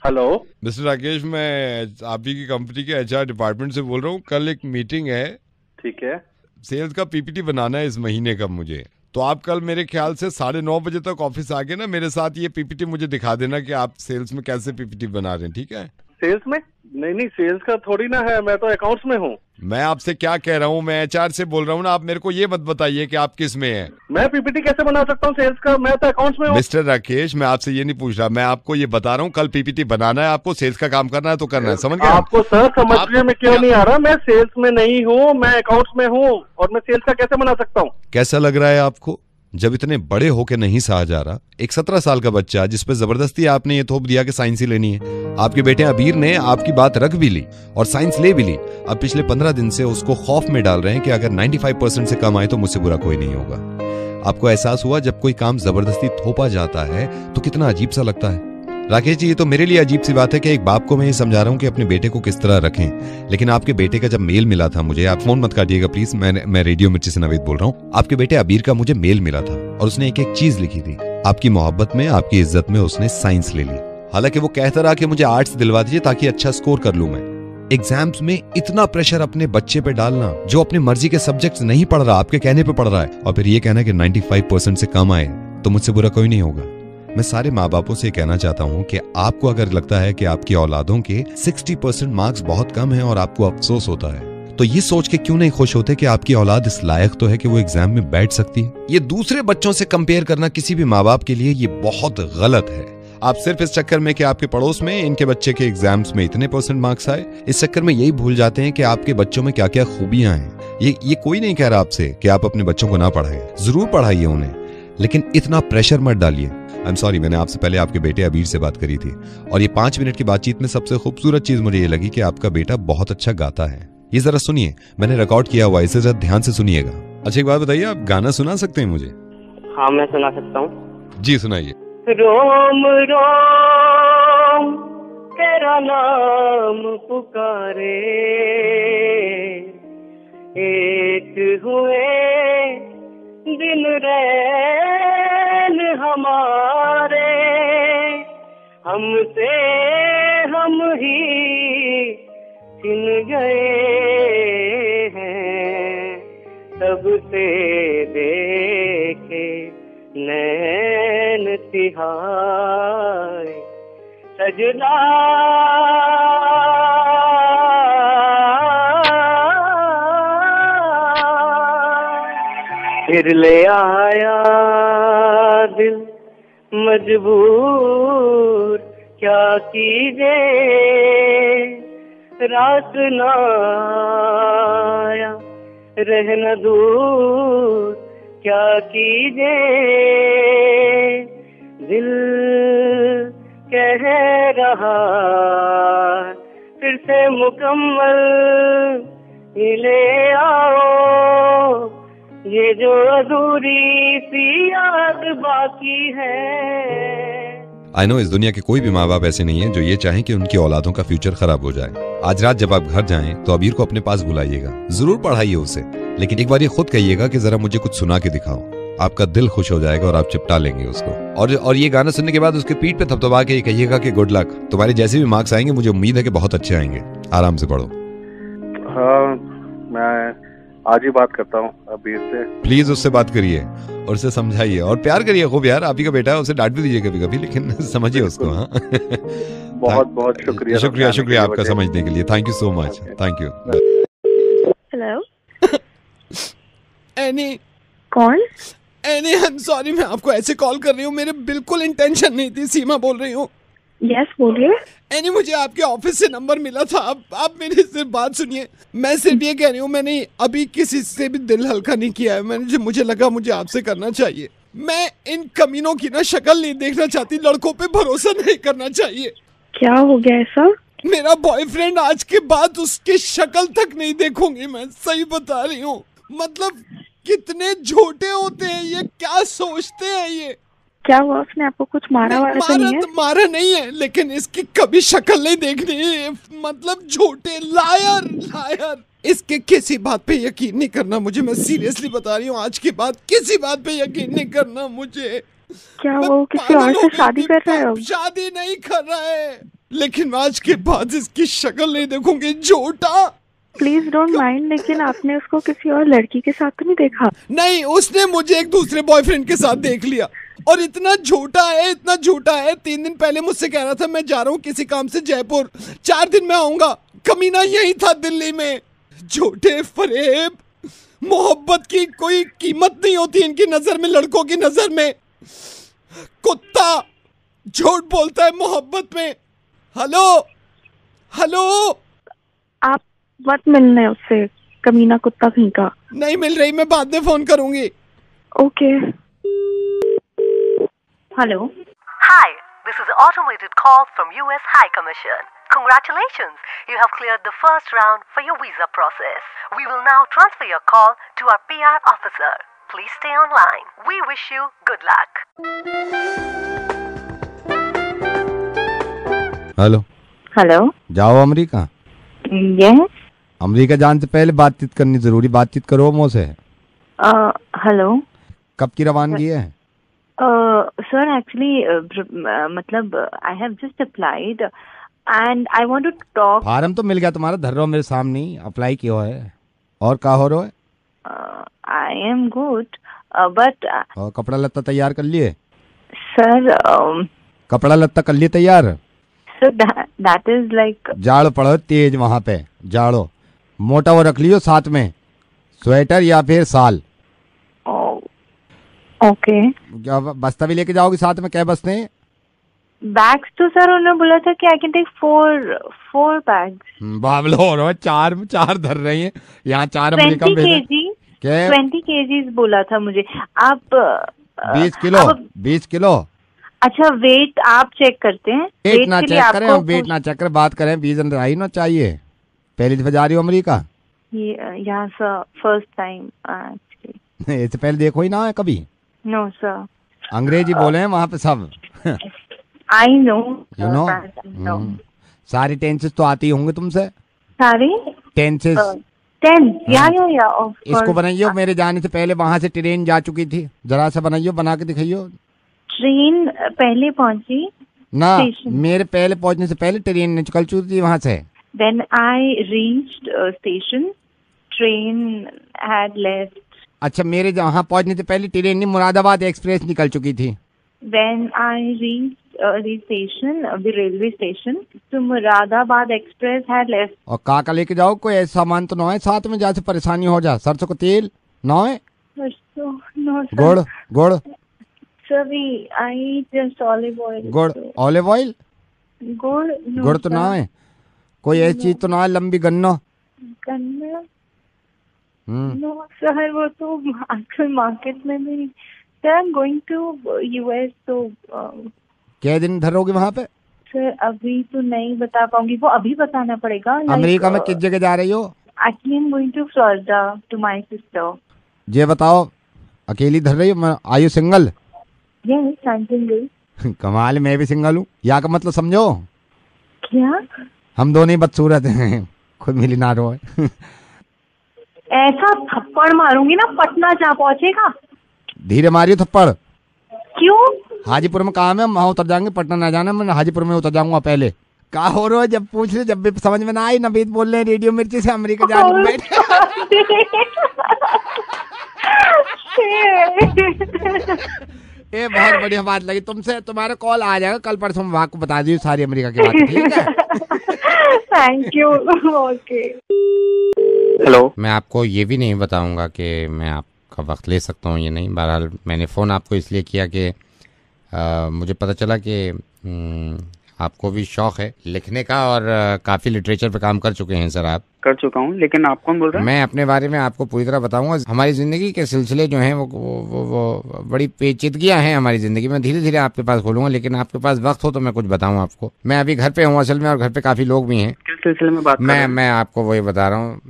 Hello mister Rakesh, मैं आप ही की कंपनी के एचआर डिपार्टमेंट से बोल रहा हूँ। कल एक मीटिंग है, ठीक है, सेल्स का पीपीटी बनाना है इस महीने का मुझे। तो आप कल मेरे ख्याल से 9:30 बजे तक ऑफिस आके ना मेरे साथ ये पीपीटी मुझे दिखा देना कि आप सेल्स में कैसे पीपीटी बना रहे हैं, ठीक है? सेल्स में? नहीं, सेल्स का थोड़ी ना है, मैं तो अकाउंट्स में हूँ। मैं आपसे क्या कह रहा हूँ, मैं एचआर से बोल रहा हूँ ना, आप मेरे को ये मत बताइए कि आप किस में हैं। मैं पीपीटी कैसे बना सकता हूँ सेल्स का, मैं तो अकाउंट्स में हूँ। मिस्टर राकेश, मैं आपसे ये नहीं पूछ रहा, मैं आपको ये बता रहा हूँ कल पीपीटी बनाना है आपको, सेल्स का काम करना है तो करना है, समझ गए? आपको सर समझने में क्यों नहीं आ रहा, मैं सेल्स में नहीं हूँ, मैं अकाउंट्स में हूँ, और मैं सेल्स का कैसे बना सकता हूँ? कैसा लग रहा है आपको? जब इतने बड़े होके नहीं सहा जा रहा, एक 17 साल का बच्चा जिस पे जबरदस्ती आपने ये थोप दिया कि साइंस ही लेनी है। आपके बेटे अबीर ने आपकी बात रख भी ली और साइंस ले भी ली। अब पिछले 15 दिन से उसको खौफ में डाल रहे हैं कि अगर 95% से कम आए तो मुझसे बुरा कोई नहीं होगा। आपको एहसास हुआ जब कोई काम जबरदस्ती थोपा जाता है तो कितना अजीब सा लगता है। राकेश जी, ये तो मेरे लिए अजीब सी बात है कि एक बाप को मैं ये समझा रहा हूँ कि अपने बेटे को किस तरह रखें, लेकिन आपके बेटे का जब मेल मिला था मुझे, आप फोन मत काटिएगा प्लीज, मैं रेडियो मिर्ची से नवेद बोल रहा हूँ। आपके बेटे अबीर का मुझे मेल मिला था और उसने एक एक चीज लिखी थी। आपकी मोहब्बत में, आपकी इज्जत में उसने साइंस ले ली। हालांकि वो कहता रहा कि मुझे आर्ट्स दिलवा दीजिए ताकि अच्छा स्कोर कर लूं मैं। एग्जाम्स में इतना प्रेशर अपने बच्चे पे डालना जो अपनी मर्जी के सब्जेक्ट्स नहीं पढ़ रहा, आपके कहने पे पढ़ रहा है, और फिर ये कहना कि 95% से कम आए तो मुझसे बुरा कोई नहीं होगा। मैं सारे माँ बापों से कहना चाहता हूँ कि आपको अगर लगता है कि आपकी औलादों के 60% मार्क्स बहुत कम हैं और आपको अफसोस होता है, तो ये सोच के क्यों नहीं खुश होते कि आपकी औलाद इस लायक तो है कि वो एग्जाम में बैठ सकती है। ये दूसरे बच्चों से कंपेयर करना किसी भी माँ बाप के लिए ये बहुत गलत है। आप सिर्फ इस चक्कर में कि आपके पड़ोस में इनके बच्चे के एग्जाम्स में इतने % मार्क्स आए, इस चक्कर में यही भूल जाते हैं कि आपके बच्चों में क्या क्या खूबियां हैं। ये कोई नहीं कह रहा आपसे कि आप अपने बच्चों को ना पढ़ाएं, जरूर पढ़ाइए उन्हें, लेकिन इतना प्रेशर मत डालिए। आई एम सॉरी, मैंने आपसे पहले आपके बेटे अबीर से बात करी थी और ये 5 मिनट की बातचीत में सबसे खूबसूरत चीज मुझे ये लगी कि आपका बेटा बहुत अच्छा गाता है। ये जरा सुनिए, मैंने रिकॉर्ड किया हुआ, इसे जरा ध्यान से सुनिएगा। अच्छा एक बात बताइए, आप गाना सुना सकते हैं मुझे? हाँ मैं सुना सकता हूँ। जी सुनाइए। रोम रोम तेरा नाम पुकारे, एक हुए दिन रैन हमारे, हमसे हम ही छिन गए हैं, तब से देखे नैन तिहाय सजना, फिर ले आया दिल मजबूर, क्या कीजे रात ना आया, रहना दूर क्या कीजे, दिल कह रहा फिर से मुकम्मल ही ले आओ, ये जो अधूरी सी याद बाकी है। आई नो इस दुनिया के कोई भी माँ बाप ऐसे नहीं है जो ये चाहें कि उनकी औलादों का फ्यूचर खराब हो जाए। आज रात जब आप घर जाएं तो अबीर को अपने पास बुलाइएगा, जरूर पढ़ाइए उसे, लेकिन एक बार ये खुद कहिएगा कि जरा मुझे कुछ सुना के दिखाओ। आपका दिल खुश हो जाएगा और आप चिपटा लेंगे उसको। और ये गाना सुनने के बाद उसके पीठ पे थपथपा के कहिएगा कि गुड लक, तुम्हारे जैसे भी मार्क्स आएंगे मुझे उम्मीद है कि बहुत अच्छे आएंगे, आराम से पढ़ो। हाँ, मैं आज ही बात करता हूँ अबीर से। प्लीज उससे बात करिए और उसे समझाइए और प्यार करिए खूब यार, आप ही का बेटा है, उसे डांट भी दीजिए कभी कभी, लेकिन समझिए उसको। हाँ बहुत बहुत शुक्रिया। शुक्रिया शुक्रिया आपका समझने के लिए, thank you so much, thank you. Hello any. कौन? एनी, आई एम सॉरी, मैं आपको ऐसे कॉल कर रही हूँ, मेरे बिल्कुल इंटेंशन नहीं थी। सीमा बोल रही हूँ। यस बोलिए। एनी, मुझे आपके ऑफिस से नंबर मिला था। आप मेरी सिर्फ बात सुनिए। मैं सिर्फ ये कह रही हूँ, मैंने अभी किसी से भी दिल हल्का नहीं किया है। मुझे लगा मुझे आपसे करना चाहिए। मैं इन कमीनों की ना शक्ल नहीं देखना चाहती, लड़कों पे भरोसा नहीं करना चाहिए। क्या हो गया ऐसा? मेरा बॉयफ्रेंड, आज के बाद उसकी शक्ल तक नहीं देखूंगी मैं, सही बता रही हूँ। मतलब कितने झूठे होते हैं ये, क्या सोचते हैं ये। क्या हुआ, उसने आपको कुछ मारा तो नहीं है? मारा नहीं है, लेकिन इसकी कभी शक्ल नहीं देखनी है। मतलब झूठे, लायर। इसके किसी बात पे यकीन नहीं करना मुझे, मैं सीरियसली बता रही हूँ। आज के बाद किसी बात पे यकीन नहीं करना मुझे। क्या वो किसी और से शादी कर रहा है? शादी नहीं कर रहा है, लेकिन आज के बाद इसकी शक्ल नहीं देखूंगी। झूठा। प्लीज डोंट माइंड, लेकिन आपने उसको किसी और लड़की के साथ तो नहीं देखा? नहीं, उसने मुझे एक दूसरे बॉयफ्रेंड के साथ देख लिया। और इतना झूठा है। 3 दिन पहले मुझसे कह रहा था मैं जा रहा हूँ किसी काम से जयपुर, 4 दिन में आऊंगा। कमीना यही था दिल्ली में। झूठे फरेब। मोहब्बत की कोई कीमत नहीं होती इनकी नजर में, लड़कों की नजर में। कुत्ता झूठ बोलता है मोहब्बत में। हेलो, आप मत मिलने उससे, कमीना कुत्ता कहीं का। नहीं मिल रही, मैं बाद में फोन करूंगी। Okay. Hello. Hi, this is an automated call from US High Commission. Congratulations, you have cleared the first round for your visa process. We will now transfer your call to our PR officer. Please stay online. We wish you good luck. Hello. जाओ America. Yes. America जाने से पहले बातचीत करनी जरूरी, बातचीत करो मुझसे। हेलो। कब की रवानगी है? Sir, actually, मतलब I have just applied and I want to talk. Form तो मिल गया तुम्हारा, धर रहो मेरे सामने, अप्लाई किया है। और क्या हो रहा है? I am good, but. और कपड़ा लत्ता तैयार कर लिए? Sir. कपड़ा लत्ता कर लिए तैयार? Sir, that is like. जाड़ो पड़ो तेज वहाँ पे, जाड़ो। मोटा वो रख लियो साथ में, स्वेटर या फिर साल। ओके। क्या बस्ता भी लेके जाओगे साथ में? क्या बस्ते हैं? बैग्स तो सर उन्होंने बोला था कि I can take 4 bags. Bablo हो रहा है, चार धर रही हैं यहाँ, 4 अमेरिका में। 20 kg बोला था मुझे। आप 20 किलो। अच्छा, वेट आप चेक करते हैं? वेट ना चेक करें, वेट ना चेक करें, बात करें। वीजा आई ना चाहिए। पहली दफा जा रही हो अमेरिका? यहाँ सर, फर्स्ट टाइम एक्चुअली। इससे पहले देखो ही ना है कभी? No sir. अंग्रेजी बोले हैं वहाँ पे सब। I know. You know. सारी टेंसेस तो आती होंगे तुमसे? सारी टेंसेस? या इसको बनाइयो, मेरे जाने से पहले वहाँ से ट्रेन जा चुकी थी, जरा सा बनाइयो, बना के दिखाइयो। ट्रेन पहले पहुँची ना? मेरे पहले पहुँचने से पहले ट्रेन निकल चुकी थी वहाँ से। When I reached station, train had left. अच्छा, मेरे जहाँ पहुँचने से पहले ट्रेन नहीं, मुरादाबाद एक्सप्रेस निकल चुकी थी। When I reached the station, the railway station, so Moradabad express had left. और काका लेके जाओ, कोई ऐसा सामान तो ना है साथ में जैसे परेशानी हो जाए? सरसों का तेल ना है? गुड़? Sorry, I just olive oil. गुड़, ऑलिव ऑयल? गुड़ तो ना है? कोई ऐसी चीज तो ना है लंबी? गन्ना? नो सर, वो तो आजकल मार्केट में भी। Sir, I am going to US, तो क्या दिन धरोगे वहाँ पे? सर अभी तो नहीं बता पाऊंगी, वो अभी बताना पड़ेगा। अमेरिका में किस जगह जा रही हो? Actually I am going to Florida to my sister. ये बताओ, अकेली धर रही हो? Are you single? Yes, I am single. कमाल, मैं भी सिंगल हूँ। या का मतलब समझो। क्या? हम दोनों ही बदसूरत हैं, खुद मिली ना रो। ऐसा थप्पड़ मारूंगी ना पटना जा पहुंचेगा। धीरे मारियो थप्पड़। क्यों? हाजीपुर में काम है, हम वहाँ उतर जाएंगे। पटना ना जाना, मैं हाजीपुर में उतर जाऊंगा पहले। का हो रहा है? जब पूछ रहे, जब भी समझ में ना आई, नवीद बोल रहे हैं रेडियो मिर्ची से अमेरिका जाने बैठे। ये बहुत बढ़िया बात लगी तुमसे। तुम्हारा कॉल आ जाएगा कल परसों, मैं आपको बता दी सारी अमेरिका की बात, ठीक है? Thank you. ओके। हेलो। मैं आपको ये भी नहीं बताऊंगा कि मैं आपका वक्त ले सकता हूँ ये नहीं। बहरहाल मैंने फ़ोन आपको इसलिए किया कि मुझे पता चला कि आपको भी शौक है लिखने का और काफ़ी लिटरेचर पे काम कर चुके हैं सर आप। कर चुका हूँ, लेकिन आप कौन बोल रहे हैं? मैं अपने बारे में आपको पूरी तरह बताऊंगा। हमारी ज़िंदगी के सिलसिले जो हैं वो बड़ी पेचीदगियाँ हैं हमारी ज़िंदगी में। धीरे धीरे आपके पास खोलूंगा, लेकिन आपके पास वक्त हो तो मैं कुछ बताऊँ आपको। मैं अभी घर पे हूँ असल में, और घर पे काफ़ी लोग भी हैं। किस सिलसिले में बात कर रहे हैं? मैं आपको वही बता रहा हूँ।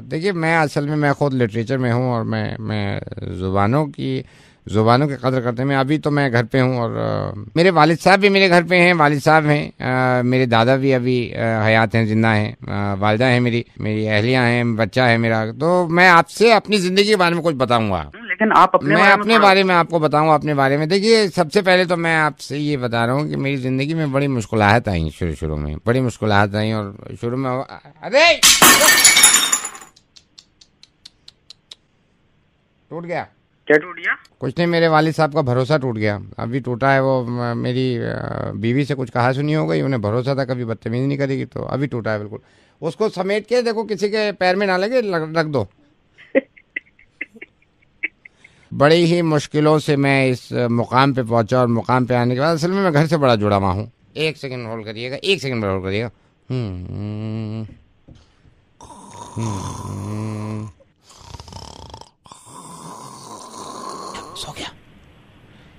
देखिए, मैं असल में मैं खुद लिटरेचर में हूँ, और मैं ज़ुबानों की कदर करते हैं। मैं अभी तो मैं घर पे हूँ, और मेरे वालिद साहब भी मेरे घर पे हैं। वालिद साहब हैं, मेरे दादा भी अभी हयात हैं, जिंदा हैं। वालिदा है मेरी अहलियाँ हैं, बच्चा है मेरा। तो मैं आपसे अपनी ज़िंदगी के बारे में कुछ बताऊँगा। लेकिन आप अपने बारे में आपको बताऊँगा अपने बारे में। देखिए, सबसे पहले तो मैं आपसे ये बता रहा हूँ कि मेरी ज़िंदगी में बड़ी मुश्किलात आई शुरू में, बड़ी मुश्किलात आई। और शुरू में अरे टूट गया। क्या टूट गया? कुछ नहीं, मेरे वालिद साहब का भरोसा टूट गया। अभी टूटा है वो। मेरी बीवी से कुछ कहा सुनी हो गई, उन्हें भरोसा था कभी बदतमीजी नहीं करेगी, तो अभी टूटा है बिल्कुल। उसको समेट के देखो, किसी के पैर में ना लगे, रख दो। बड़ी ही मुश्किलों से मैं इस मुकाम पे पहुंचा, और मुकाम पे आने के बाद असल में मैं घर से बड़ा जुड़ा हुआ हूँ। एक सेकंड होल्ड करिएगा, एक सेकंड होल्ड करिएगा। सो गया?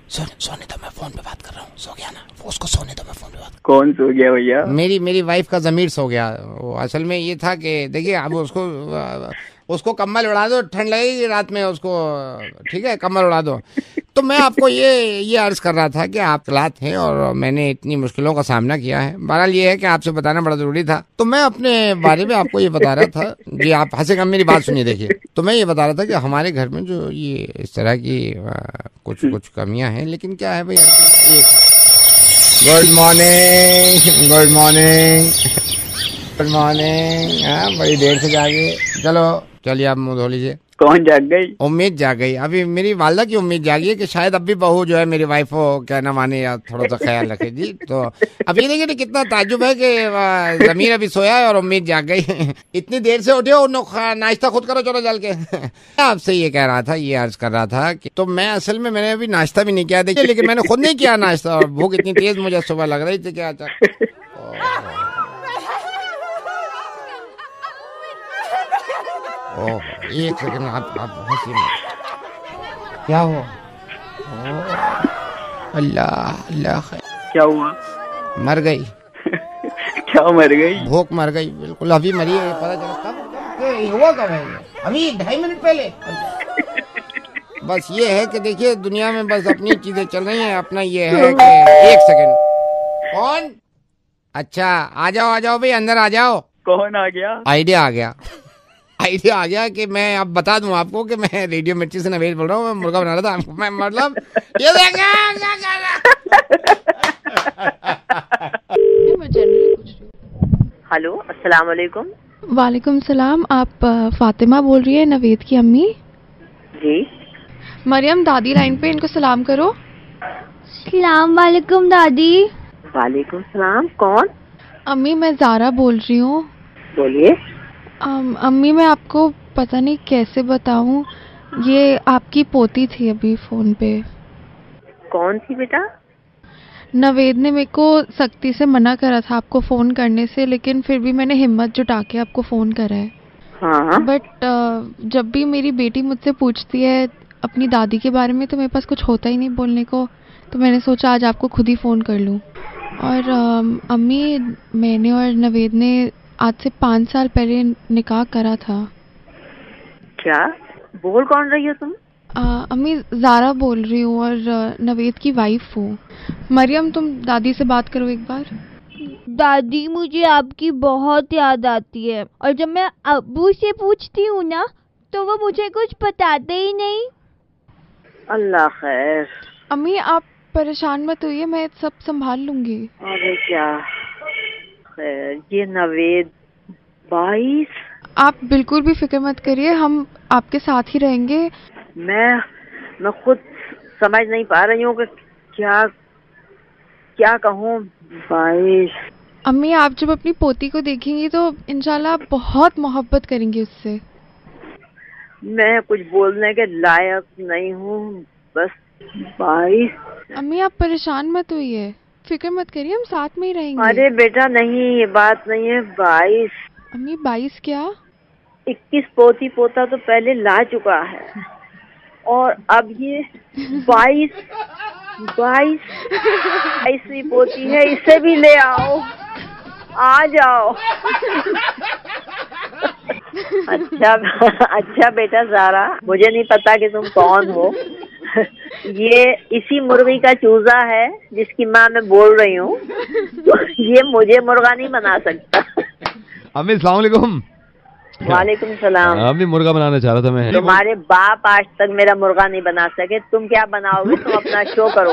सोने तो मैं फोन पे बात कर रहा हूँ। सो गया ना? उसको सोने तो मैं फोन पे बात। कौन सो गया भैया? मेरी वाइफ का ज़मीर सो गया। वो असल में ये था कि देखिए, अब उसको कम्बल उड़ा दो, ठंड लगेगी रात में उसको, ठीक है, कम्बल उड़ा दो। तो मैं आपको ये अर्ज कर रहा था कि आप तलात हैं, और मैंने इतनी मुश्किलों का सामना किया है। बहरहाल ये है कि आपसे बताना बड़ा ज़रूरी था। तो मैं अपने बारे में आपको ये बता रहा था। जी, आप हंसेगा, मेरी बात सुनिए। देखिए, तो मैं ये बता रहा था कि हमारे घर में जो ये इस तरह की कुछ कमियां हैं, लेकिन क्या है भैया, good morning, good morning, good morning. हाँ, बड़ी देर से जागे। चलिए आप मुँह धो लीजिए। कौन जाग गई? उम्मीद जाग गई। अभी मेरी वालदा की उम्मीद जागी है कि शायद अब भी बहू जो है मेरी वाइफ को कहना माने या थोड़ा सा ख्याल रखे। जी, तो अभी देखिए कितना ताज्जुब है कि ज़मीर अभी सोया है और उम्मीद जाग गई। इतनी देर से उठे हो, नाश्ता खुद करो, चलो जल के। आपसे ये कह रहा था, ये अर्ज कर रहा था कि तो मैं असल में मैंने अभी नाश्ता भी नहीं किया, देखिए, लेकिन मैंने खुद नहीं किया नाश्ता, और भूख इतनी तेज मुझे सुबह लग रही थी। क्या ओह, एक सेकंड, आप हंसी मत। क्या हुआ? अल्लाह क्या हुआ? मर गई। क्या मर गई? भूख मर गई, बिल्कुल अभी मरी है। पता चला कब हुआ? कब है? अभी 2.5 मिनट पहले। बस ये है कि देखिए, दुनिया में बस अपनी चीजें चल रही हैं। अपना ये है कि एक सेकंड। कौन? अच्छा, आ जाओ भाई, अंदर आ जाओ। कौन आ गया? आइडिया आ गया कि मैं अब बता दूं आपको कि मैं रेडियो मिर्ची से नवेद बोल रहा हूँ। मैं मुर्गा बना रहा था। मैं मतलब ये हेलो, अस्सलाम वालेकुम। वालेकुम सलाम। आप फातिमा बोल रही है, नवेद की अम्मी? जी। मरियम, दादी लाइन पे, इनको सलाम करो। सलाम वालेकुम दादी। वालेकुम सलाम। कौन? अम्मी, मैं ज़ारा बोल रही हूँ। बोलिए। अम्मी, मैं आपको पता नहीं कैसे बताऊं, ये आपकी पोती थी अभी फोन पे। कौन थी बेटा? नवेद ने मेरे को सख्ती से मना करा था आपको फ़ोन करने से, लेकिन फिर भी मैंने हिम्मत जुटा के आपको फ़ोन करा है। हाँ। बट जब भी मेरी बेटी मुझसे पूछती है अपनी दादी के बारे में, तो मेरे पास कुछ होता ही नहीं बोलने को, तो मैंने सोचा आज आपको खुद ही फ़ोन कर लूँ। और अम्मी, मैंने और नवेद ने आज से 5 साल पहले निकाह करा था। क्या बोल कौन रही हो तुम? अम्मी, ज़ारा बोल रही हूँ और नवेद की वाइफ हूँ। मरियम, तुम दादी से बात करो एक बार। दादी, मुझे आपकी बहुत याद आती है और जब मैं अब्बू से पूछती हूँ ना तो वो मुझे कुछ बताते ही नहीं। अल्लाह खैर। अम्मी, आप परेशान मत होइए, मैं सब संभाल लूंगी। अरे क्या खैर, ये नवेद 22। आप बिल्कुल भी फिक्र मत करिए, हम आपके साथ ही रहेंगे। मैं खुद समझ नहीं पा रही हूँ कि क्या कहूँ। 22। अम्मी, आप जब अपनी पोती को देखेंगी तो इंशाल्लाह आप बहुत मोहब्बत करेंगी उससे। मैं कुछ बोलने के लायक नहीं हूँ, बस 22। अम्मी, आप परेशान मत होइए, फिक्र मत करिए, हम साथ में ही रहेंगे। अरे बेटा नहीं, ये बात नहीं है। 22। अम्मी, 22 क्या? 21 पोती पोता तो पहले ला चुका है और अब ये 22वीं पोती है, इसे भी ले आओ, आ जाओ। अच्छा बेटा ज़ारा, मुझे नहीं पता कि तुम कौन हो। ये इसी मुर्गी का चूजा है जिसकी माँ मैं बोल रही हूँ। तो ये मुझे मुर्गा नहीं बना सकता। अम्मी, अस्सलाम वालेकुम। वालेकुम सलाम। अम्मी, मुर्गा बनाना चाह रहा था मैं। तुम्हारे बाप आज तक मेरा मुर्गा नहीं बना सके, तुम क्या बनाओगे? तुम अपना शो करो।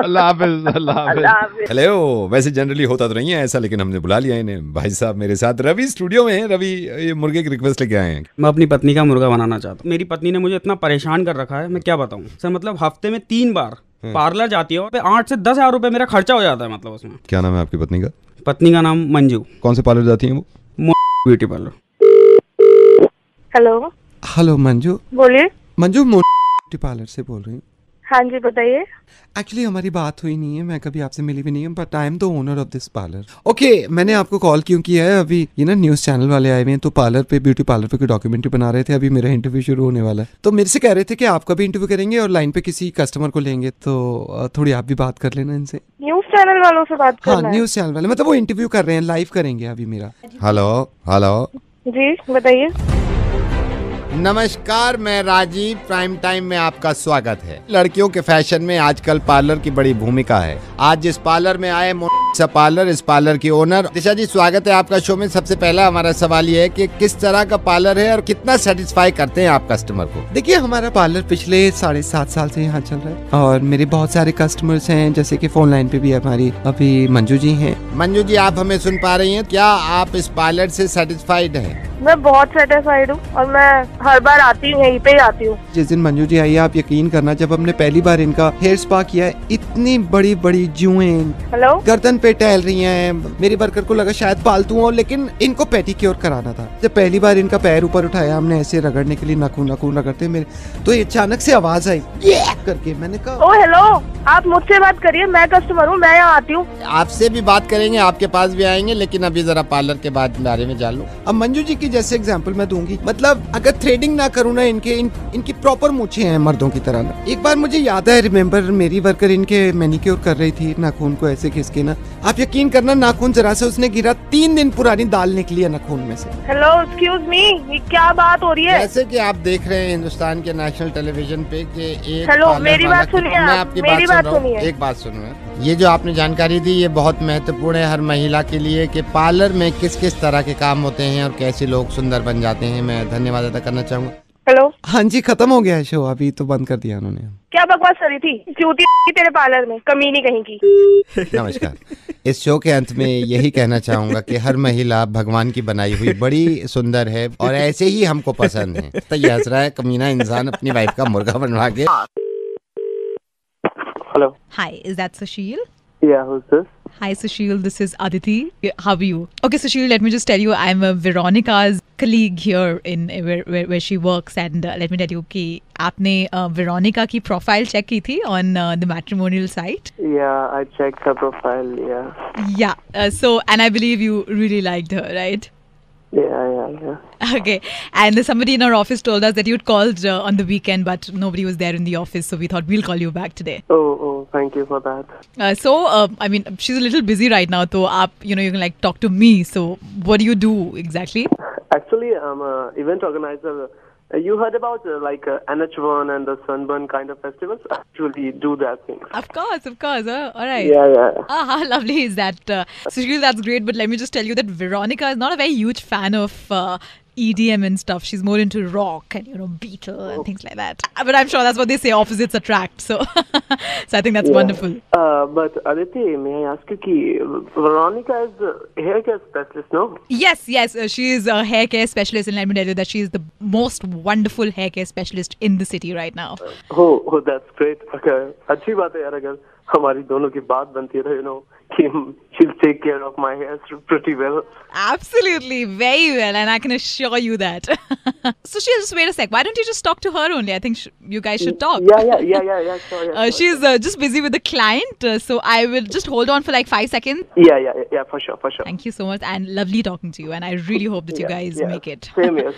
अल्लाह हाफिज, अल्लाह हाफिज। हेलो, वैसे जनरली होता तो नहीं है ऐसा, लेकिन हमने बुला लिया इन्हें। भाई साहब मेरे साथ रवि स्टूडियो में हैं। रवि, ये मुर्गे की रिक्वेस्ट लेके आए हैं। मैं अपनी पत्नी का मुर्गा बनाना चाहता हूँ। मेरी पत्नी ने मुझे इतना परेशान कर रखा है, मैं क्या बताऊँ सर। मतलब हफ्ते में 3 बार पार्लर जाती है और 8 से 10 हजार रुपए मेरा खर्चा हो जाता है। मतलब उसमें। क्या नाम है आपकी पत्नी का? पत्नी का नाम मंजू। कौन से पार्लर जाती है वो? Beauty parlour. Hello. Hello Manju. बोलिए। मंजू, ब्यूटी पार्लर से बोल रही हूँ। हाँ जी, बताइए। एक्चुअली हमारी बात हुई नहीं है, मैं कभी आपसे मिली भी नहीं हूँ, but I am the owner of this parlour. Okay, मैंने आपको कॉल क्यों किया है, अभी ये ना न्यूज़ चैनल वाले आए हुए हैं, तो पार्लर पे, ब्यूटी पार्लर पे कोई डॉक्यूमेंट्री बना रहे थे। अभी मेरा इंटरव्यू शुरू होने वाला है, तो मेरे से कह रहे थे कि आपका भी इंटरव्यू करेंगे और लाइन पे किसी कस्टमर को लेंगे, तो थोड़ी आप भी बात कर लेना इनसे। न्यूज़ चैनल वालों से बात करना है? हाँ, न्यूज़ चैनल वाले, मतलब वो इंटरव्यू कर रहे हैं, लाइव करेंगे अभी मेरा। हेलो हेलो जी, बताइए। नमस्कार, मैं राजीव। प्राइम टाइम में आपका स्वागत है। लड़कियों के फैशन में आजकल पार्लर की बड़ी भूमिका है। आज जिस पार्लर में आए पार्लर, इस पार्लर की ओनर दिशा जी, स्वागत है आपका शो में। सबसे पहला हमारा सवाल ये है कि किस तरह का पार्लर है और कितना सेटिस्फाई करते हैं आप कस्टमर को? देखिए, हमारा पार्लर पिछले 7.5 साल से यहाँ चल रहा है और मेरे बहुत सारे कस्टमर्स हैं, जैसे कि फोन लाइन पे भी हमारी अभी मंजू जी हैं। मंजू जी, आप हमें सुन पा रही हैं? क्या आप इस पार्लर से सेटिस्फाइड हैं? मैं बहुत सेटिस्फाइड हूँ और मैं हर बार आती हूँ, यहीं पे ही आती हूँ। जिस दिन मंजू जी आई, आप यकीन करना, जब हमने पहली बार इनका हेयर स्पा किया है, इतनी बड़ी बड़ी जुएं गर्दन पे टहल रही हैं। मेरी वर्कर को लगा शायद पालतू हो, लेकिन इनको पेडिक्योर कराना था। जब पहली बार इनका पैर ऊपर उठाया हमने ऐसे रगड़ने के लिए, नाखून रगड़ते मेरे, तो अचानक से आवाज आई करके। मैंने कहा, ओ हेलो, आप मुझसे बात करिए, मैं कस्टमर हूँ, मैं यहाँ आती हूँ। आपसे भी बात करेंगे, आपके पास भी आएंगे, लेकिन अभी जरा पार्लर के बारे में जान लो। अब मंजू जी की जैसे एग्जांपल मैं दूंगी, मतलब अगर थ्रेडिंग ना करूँ ना, इनकी प्रॉपर मूछें हैं मर्दों की तरह ना। एक बार मुझे याद है, रिमेम्बर, मेरी वर्कर इनके मैनिक्योर कर रही थी, नाखून को ऐसे खिसके ना, आप यकीन करना, नाखून जरा से उसने गिरा, 3 दिन पुरानी दाल निकली है नाखून में से। हेलो, एक्सक्यूज मी, ये क्या बात हो रही है? जैसे कि आप देख रहे हैं हिंदुस्तान के नेशनल टेलीविजन पे कि एक, हेलो, मेरी बात सुनिए, मैं आपकी बात सुन रहा हूँ, एक बात सुनो। ये जो आपने जानकारी दी, ये बहुत महत्वपूर्ण है हर महिला के लिए कि पार्लर में किस किस तरह के काम होते हैं और कैसे लोग सुंदर बन जाते हैं। मैं धन्यवाद अदा करना चाहूँगा। हेलो। हाँ जी, खत्म हो गया है शो, अभी तो बंद कर दिया उन्होंने। क्या बकवास कर रही थी? चूती तेरे पार्लर में, कमीनी कहीं की। नमस्कार। इस शो के अंत में यही कहना चाहूंगा कि हर महिला भगवान की बनाई हुई बड़ी सुंदर है और ऐसे ही हमको पसंद है। तो ये हंस रहा है कमीना इंसान अपनी वाइफ का मुर्गा बनवा के। Hello. Hi, is that Sushil? Yeah, who's this? Hi, Sushil. This is Aditi. How are you? Okay, Sushil. Let me just tell you, I'm Veronica's colleague here in where she works, and let me tell you कि आपने Veronica की profile check की थी on the matrimonial site. Yeah, I checked her profile. Yeah. Yeah. So, and I believe you really liked her, right? Yeah. Okay. And somebody in our office told us that you'd called on the weekend, but nobody was there in the office, so we thought we'll call you back today. Oh, thank you for that. I mean, she's a little busy right now, so you can like talk to me. So, what do you do exactly? Actually, I'm an event organizer You heard about like NH1 and the Sunburn kind of festivals? Actually do that thing. Of course. All right. Yeah. How lovely is that? Sushil, that's great. But let me just tell you that Veronica is not a very huge fan of EDM and stuff. She's more into rock and Beatle and things like that. But I'm sure that's what they say, opposites attract. So I think that's wonderful. But Aditi, may I ask you ki Veronica is a hair care specialist, no? Yes, she is a hair care specialist, and let me tell you that she is the most wonderful hair care specialist in the city right now. Oh, that's great. Okay, अच्छी बात है यार, अगर हमारी दोनों की बात बनती रहे, she'll take care of my hair pretty well. Absolutely, very well, and I can assure you that. So she'll just wait a sec. Why don't you just talk to her only? I think you guys should talk. Yeah, sure. She's just busy with the client, so I will just hold on for like 5 seconds. Yeah, for sure. Thank you so much, and lovely talking to you, and I really hope that you guys make it. Same here,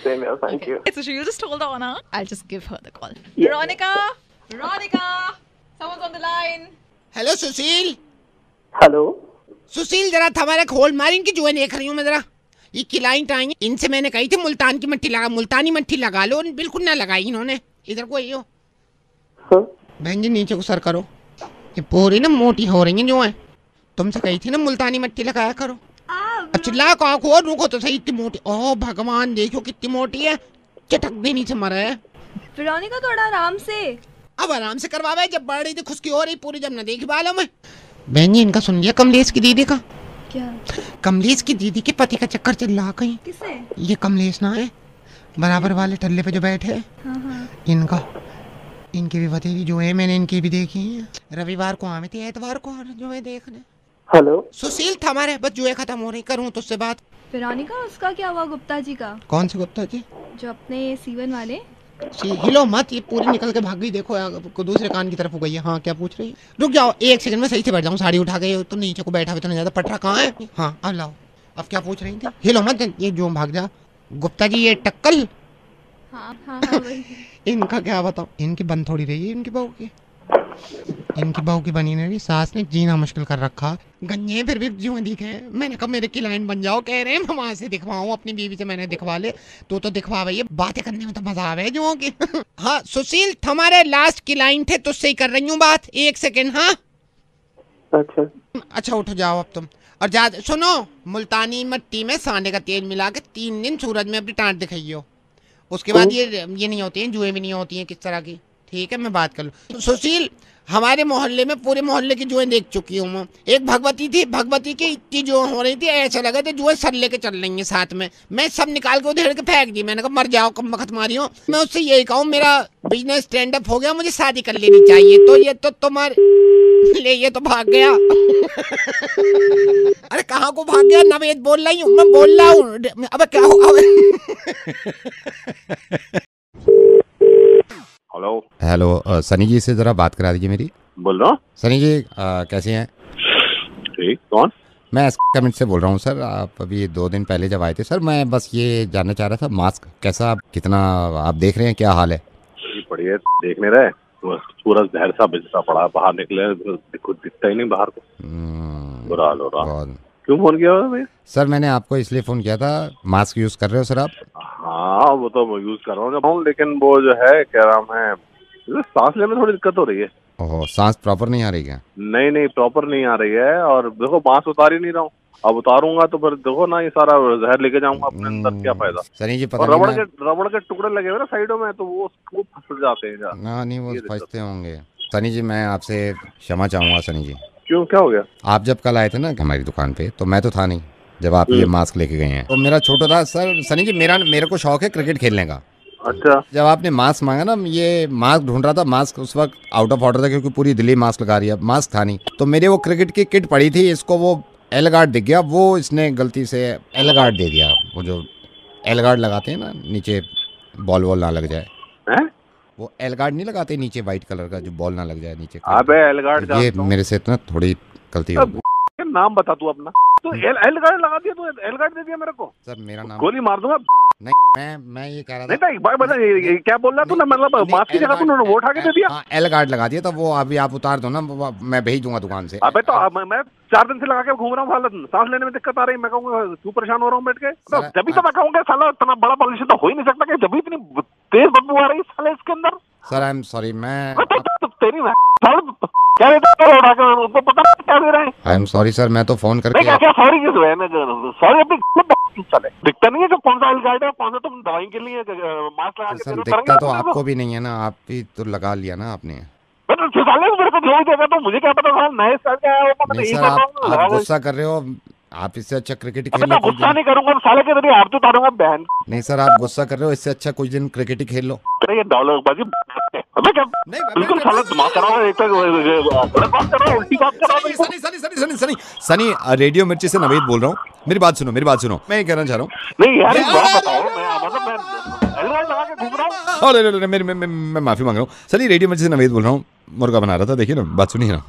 thank you. So she'll just hold on, huh? I'll just give her the call. Veronica, someone's on the line. Hello Sushil. Hello Sushil, जरा हमारे खोल Marin की जुए देख रही हूँ मैं जरा। ये क्लाइंट आई, इनसे मैंने कही थी मुल्तानी मट्टी लगा लो, बिल्कुल ना लगाई इन्होंने। इधर को आइयो। बहन जी नीचे को सर करो, ये पूरी ना मोटी हो रही है जो है। तुमसे कही थी ना मुल्तानी मट्टी लगाया करो। अब चिल्ला को खोल, रुको तो सही, इतनी मोटी। ओह भगवान, देखो कितनी मोटी है, चटक देनी से मरा है। वेरोनिका थोड़ा आराम से। अब आराम से करवावे, जब बढ़ रही थी खुशकी हो रही पूरी, जब न देखी बालों में। बहन जी इनका सुन लिया कमलेश की दीदी का? क्या? कमलेश की दीदी के पति का चक्कर चल रहा कहीं। किसे? ये कमलेश ना है, बराबर वाले टल्ले पे जो बैठे हैं। हाँ। इनका, इनकी भी भतीजी जो है, मैंने इनकी भी देखी है। रविवार को आए थे, एतवार को जो है देखने। हेलो सुशील था हमारे, बस जो है खत्म हो रही, करूँ तो उससे बात। वेरोनिका, उसका क्या हुआ गुप्ता जी का? कौन से गुप्ता जी? जो अपने सीवन वाले। हिलो मत, ये पूरी निकल के भाग गई। देखो दूसरे कान की तरफ हो गई है। हाँ क्या पूछ रही है? रुक जाओ एक सेकंड में सही से बैठ जाऊँ, साड़ी उठा के तो नीचे को बैठा हुआ तो नहीं ज्यादा। पटरा कहाँ है? हाँ अब लाओ, अब क्या पूछ रही थी? हिलो मत, ये जो भाग जा। गुप्ता जी ये टक्कल। हाँ वही। इनका क्या बताओ, इनकी बंद थोड़ी रही है, इनकी बहू की बनी नहीं, सास ने जीना मुश्किल कर रखा। गंजे फिर भी जो दिखे। मैंने कहा मेरे क्लाइंट बन जाओ, कह रहे हैं मैं वहां से दिखवाऊं, अपनी बीवी से मैंने दिखवा ले। तो दिखवा भाई, बातें करने में तो मजा आवे जो की। हाँ सुशील, हमारे लास्ट क्लाइंट थे, तुझसे ही कर रही हूँ बात, एक सेकेंड। हाँ अच्छा उठ जाओ अब तुम। और ज्यादा सुनो, मुल्तानी मट्टी में सांडे का तेल मिला के 3 दिन सूरज में अपनी टांट दिखाइयो। उसके बाद ये नहीं होती है, जुए भी नहीं होती है किस तरह की। ठीक है, मैं बात कर लूँ। सुशील, हमारे मोहल्ले में पूरे मोहल्ले की जुएं देख चुकी हूँ मैं। एक भगवती थी, भगवती की इतनी जो हो रही थी, ऐसा लगा था जुएं सर लेके चल रही हैं साथ में। मैं सब निकाल के उधेड़ के फेंक दी। मैंने कहा मर जाओ, कम वक्त मारी हो। मैं उससे यही कहूँ, मेरा बिजनेस स्टैंड अप हो गया, मुझे शादी कर लेनी चाहिए। तो ये तो तुम्हारे ले, ये तो भाग गया। अरे कहाँ को भाग गया? नवेद बोल रही हूँ, मैं बोल रहा हूँ। अब क्या होगा? हेलो सनी जी से जरा बात करा दीजिए मेरी। बोल रहा हूँ। सनी जी कैसे हैं? ठीक, कौन? मैं कमेंट से बोल रहा हूँ सर। आप अभी 2 दिन पहले जब आए थे सर, मैं बस ये जानना चाह रहा था, मास्क कैसा, कितना आप देख रहे हैं, क्या हाल है? बढ़िया देख नहीं रहे, सूरज ढेर सा बिजता पड़ा, बाहर निकले कुछ दिखता ही नहीं बाहर को। बुरा हाल हो रहा। क्यों फोन किया भैया? सर मैंने आपको इसलिए फोन किया था, मास्क यूज कर रहे हो सर आप? हाँ वो तो यूज कर रहा हूँ, लेकिन वो जो है क्या नाम है, सांस लेने में थोड़ी दिक्कत हो रही है। ओह, सांस प्रॉपर नहीं आ रही क्या? नहीं प्रॉपर नहीं आ रही है। और देखो मास्क उतार ही नहीं रहा हूँ, अब उतारूंगा तो फिर देखो ना, ये सारा जहर लेके जाऊंगा अपने अंदर, क्या फायदा? सनी जी पता और रबड़ के टुकड़े लगे हुए ना साइडों में, तो वो फंस जाते हैं। नहीं वो फंसते होंगे। सनी जी मैं आपसे क्षमा चाहूंगा। सनी जी क्यों, क्या हो गया? आप जब कल आए थे ना हमारी दुकान पे, तो मैं तो था नहीं जब आप ये मास्क लेके गए हैं। तो मेरा छोटा था सर। सनी जी मेरे को शौक है क्रिकेट खेलने का। अच्छा। जब आपने मास्क मांगा ना, ये मास्क ढूंढ रहा था। मास्क उस वक्त आउट ऑफ ऑर्डर था क्योंकि पूरी दिल्ली मास्क लगा रही है, मास्क था नहीं। तो मेरे वो क्रिकेट की किट पड़ी थी, इसको वो एल गार्ड दिख गया, वो इसने गलती से एल गार्ड दे दिया। वो जो एल गार्ड लगाते हैं ना नीचे, बॉल वॉल ना लग जाए। वो एल गार्ड नहीं लगाते नीचे व्हाइट कलर का, जो बॉल ना लग जाए नीचे। अबे एल गार्ड ये मेरे से इतना थोड़ी गलती हो गई। नाम बता तू अपना। तो एल गार्ड लगा दिया, तो एल गार्ड दे दिया मेरे को। सर मेरा नाम गोली मार दूंगा। नहीं, मैं ये कह रहा था नहीं भाई, मतलब क्या बोल रहा तू ना, मतलब मास्क की जगह तूने वो उठा के दे दिया। हाँ, एल कार्ड लगा दिया, तो वो अभी आप उतार दो ना, मैं भेज दूंगा दुकान से। अबे तो मैं 4 दिन से लगा के घूम रहा हूँ, हालत सांस लेने में दिक्कत आ रही है, मैं कहूँगा तू परेशान हो रहा हूँ बैठ के। तो जब तो मैं कहूँगा साला इतना बड़ा पॉल्यूशन तो हो ही नहीं सकता कि जब इतनी तेज बदबू आ रही है साले इसके अंदर। सर आई एम सॉरी, मैं तेरी क्या देता है, उठा के उनको पता नहीं क्या दे रहे हैं। आई एम सॉरी सर, मैं तो फोन करके क्या सॉरी किस है, सॉरी अपनी चले दिखता नहीं है जो कौन सा एल कार्ड है, कौन सा तुम दवाई के लिए मास्क लगा के सर दिखता तो आपको भी नहीं है ना, आप भी तो लगा लिया ना आपने। मेरे को जो भी देगा तो मुझे क्या पता था नए साल का है वो। नहीं सर, आप गुस्सा कर रहे हो, आप इससे अच्छा क्रिकेट खेल लो। गुस्सा नहीं करूंगा साले के जरिए आप तो उतारूंगा बहन। नहीं सर, आप गुस्सा कर रहे हो, इससे अच्छा कुछ दिन क्रिकेट ही खेल लो। ये डॉलर बाजी बिल्कुल साला दिमाग खराब है, एक उल्टी बात कर रहा हूं। सनी, रेडियो मिर्ची से नवेद बोल रहा हूँ, मेरी बात सुनो, मैं ये कहना चाह रहा हूँ। नहीं यार एक बात बताओ, मैं लगा के घूम रहा हूँ। मैं माफी मांग रहा हूँ सनी, रेडियो मिर्ची से नवेद बोल रहा हूँ, मुर्गा बना रहा था, देखिए ना, बात सुनिए ना।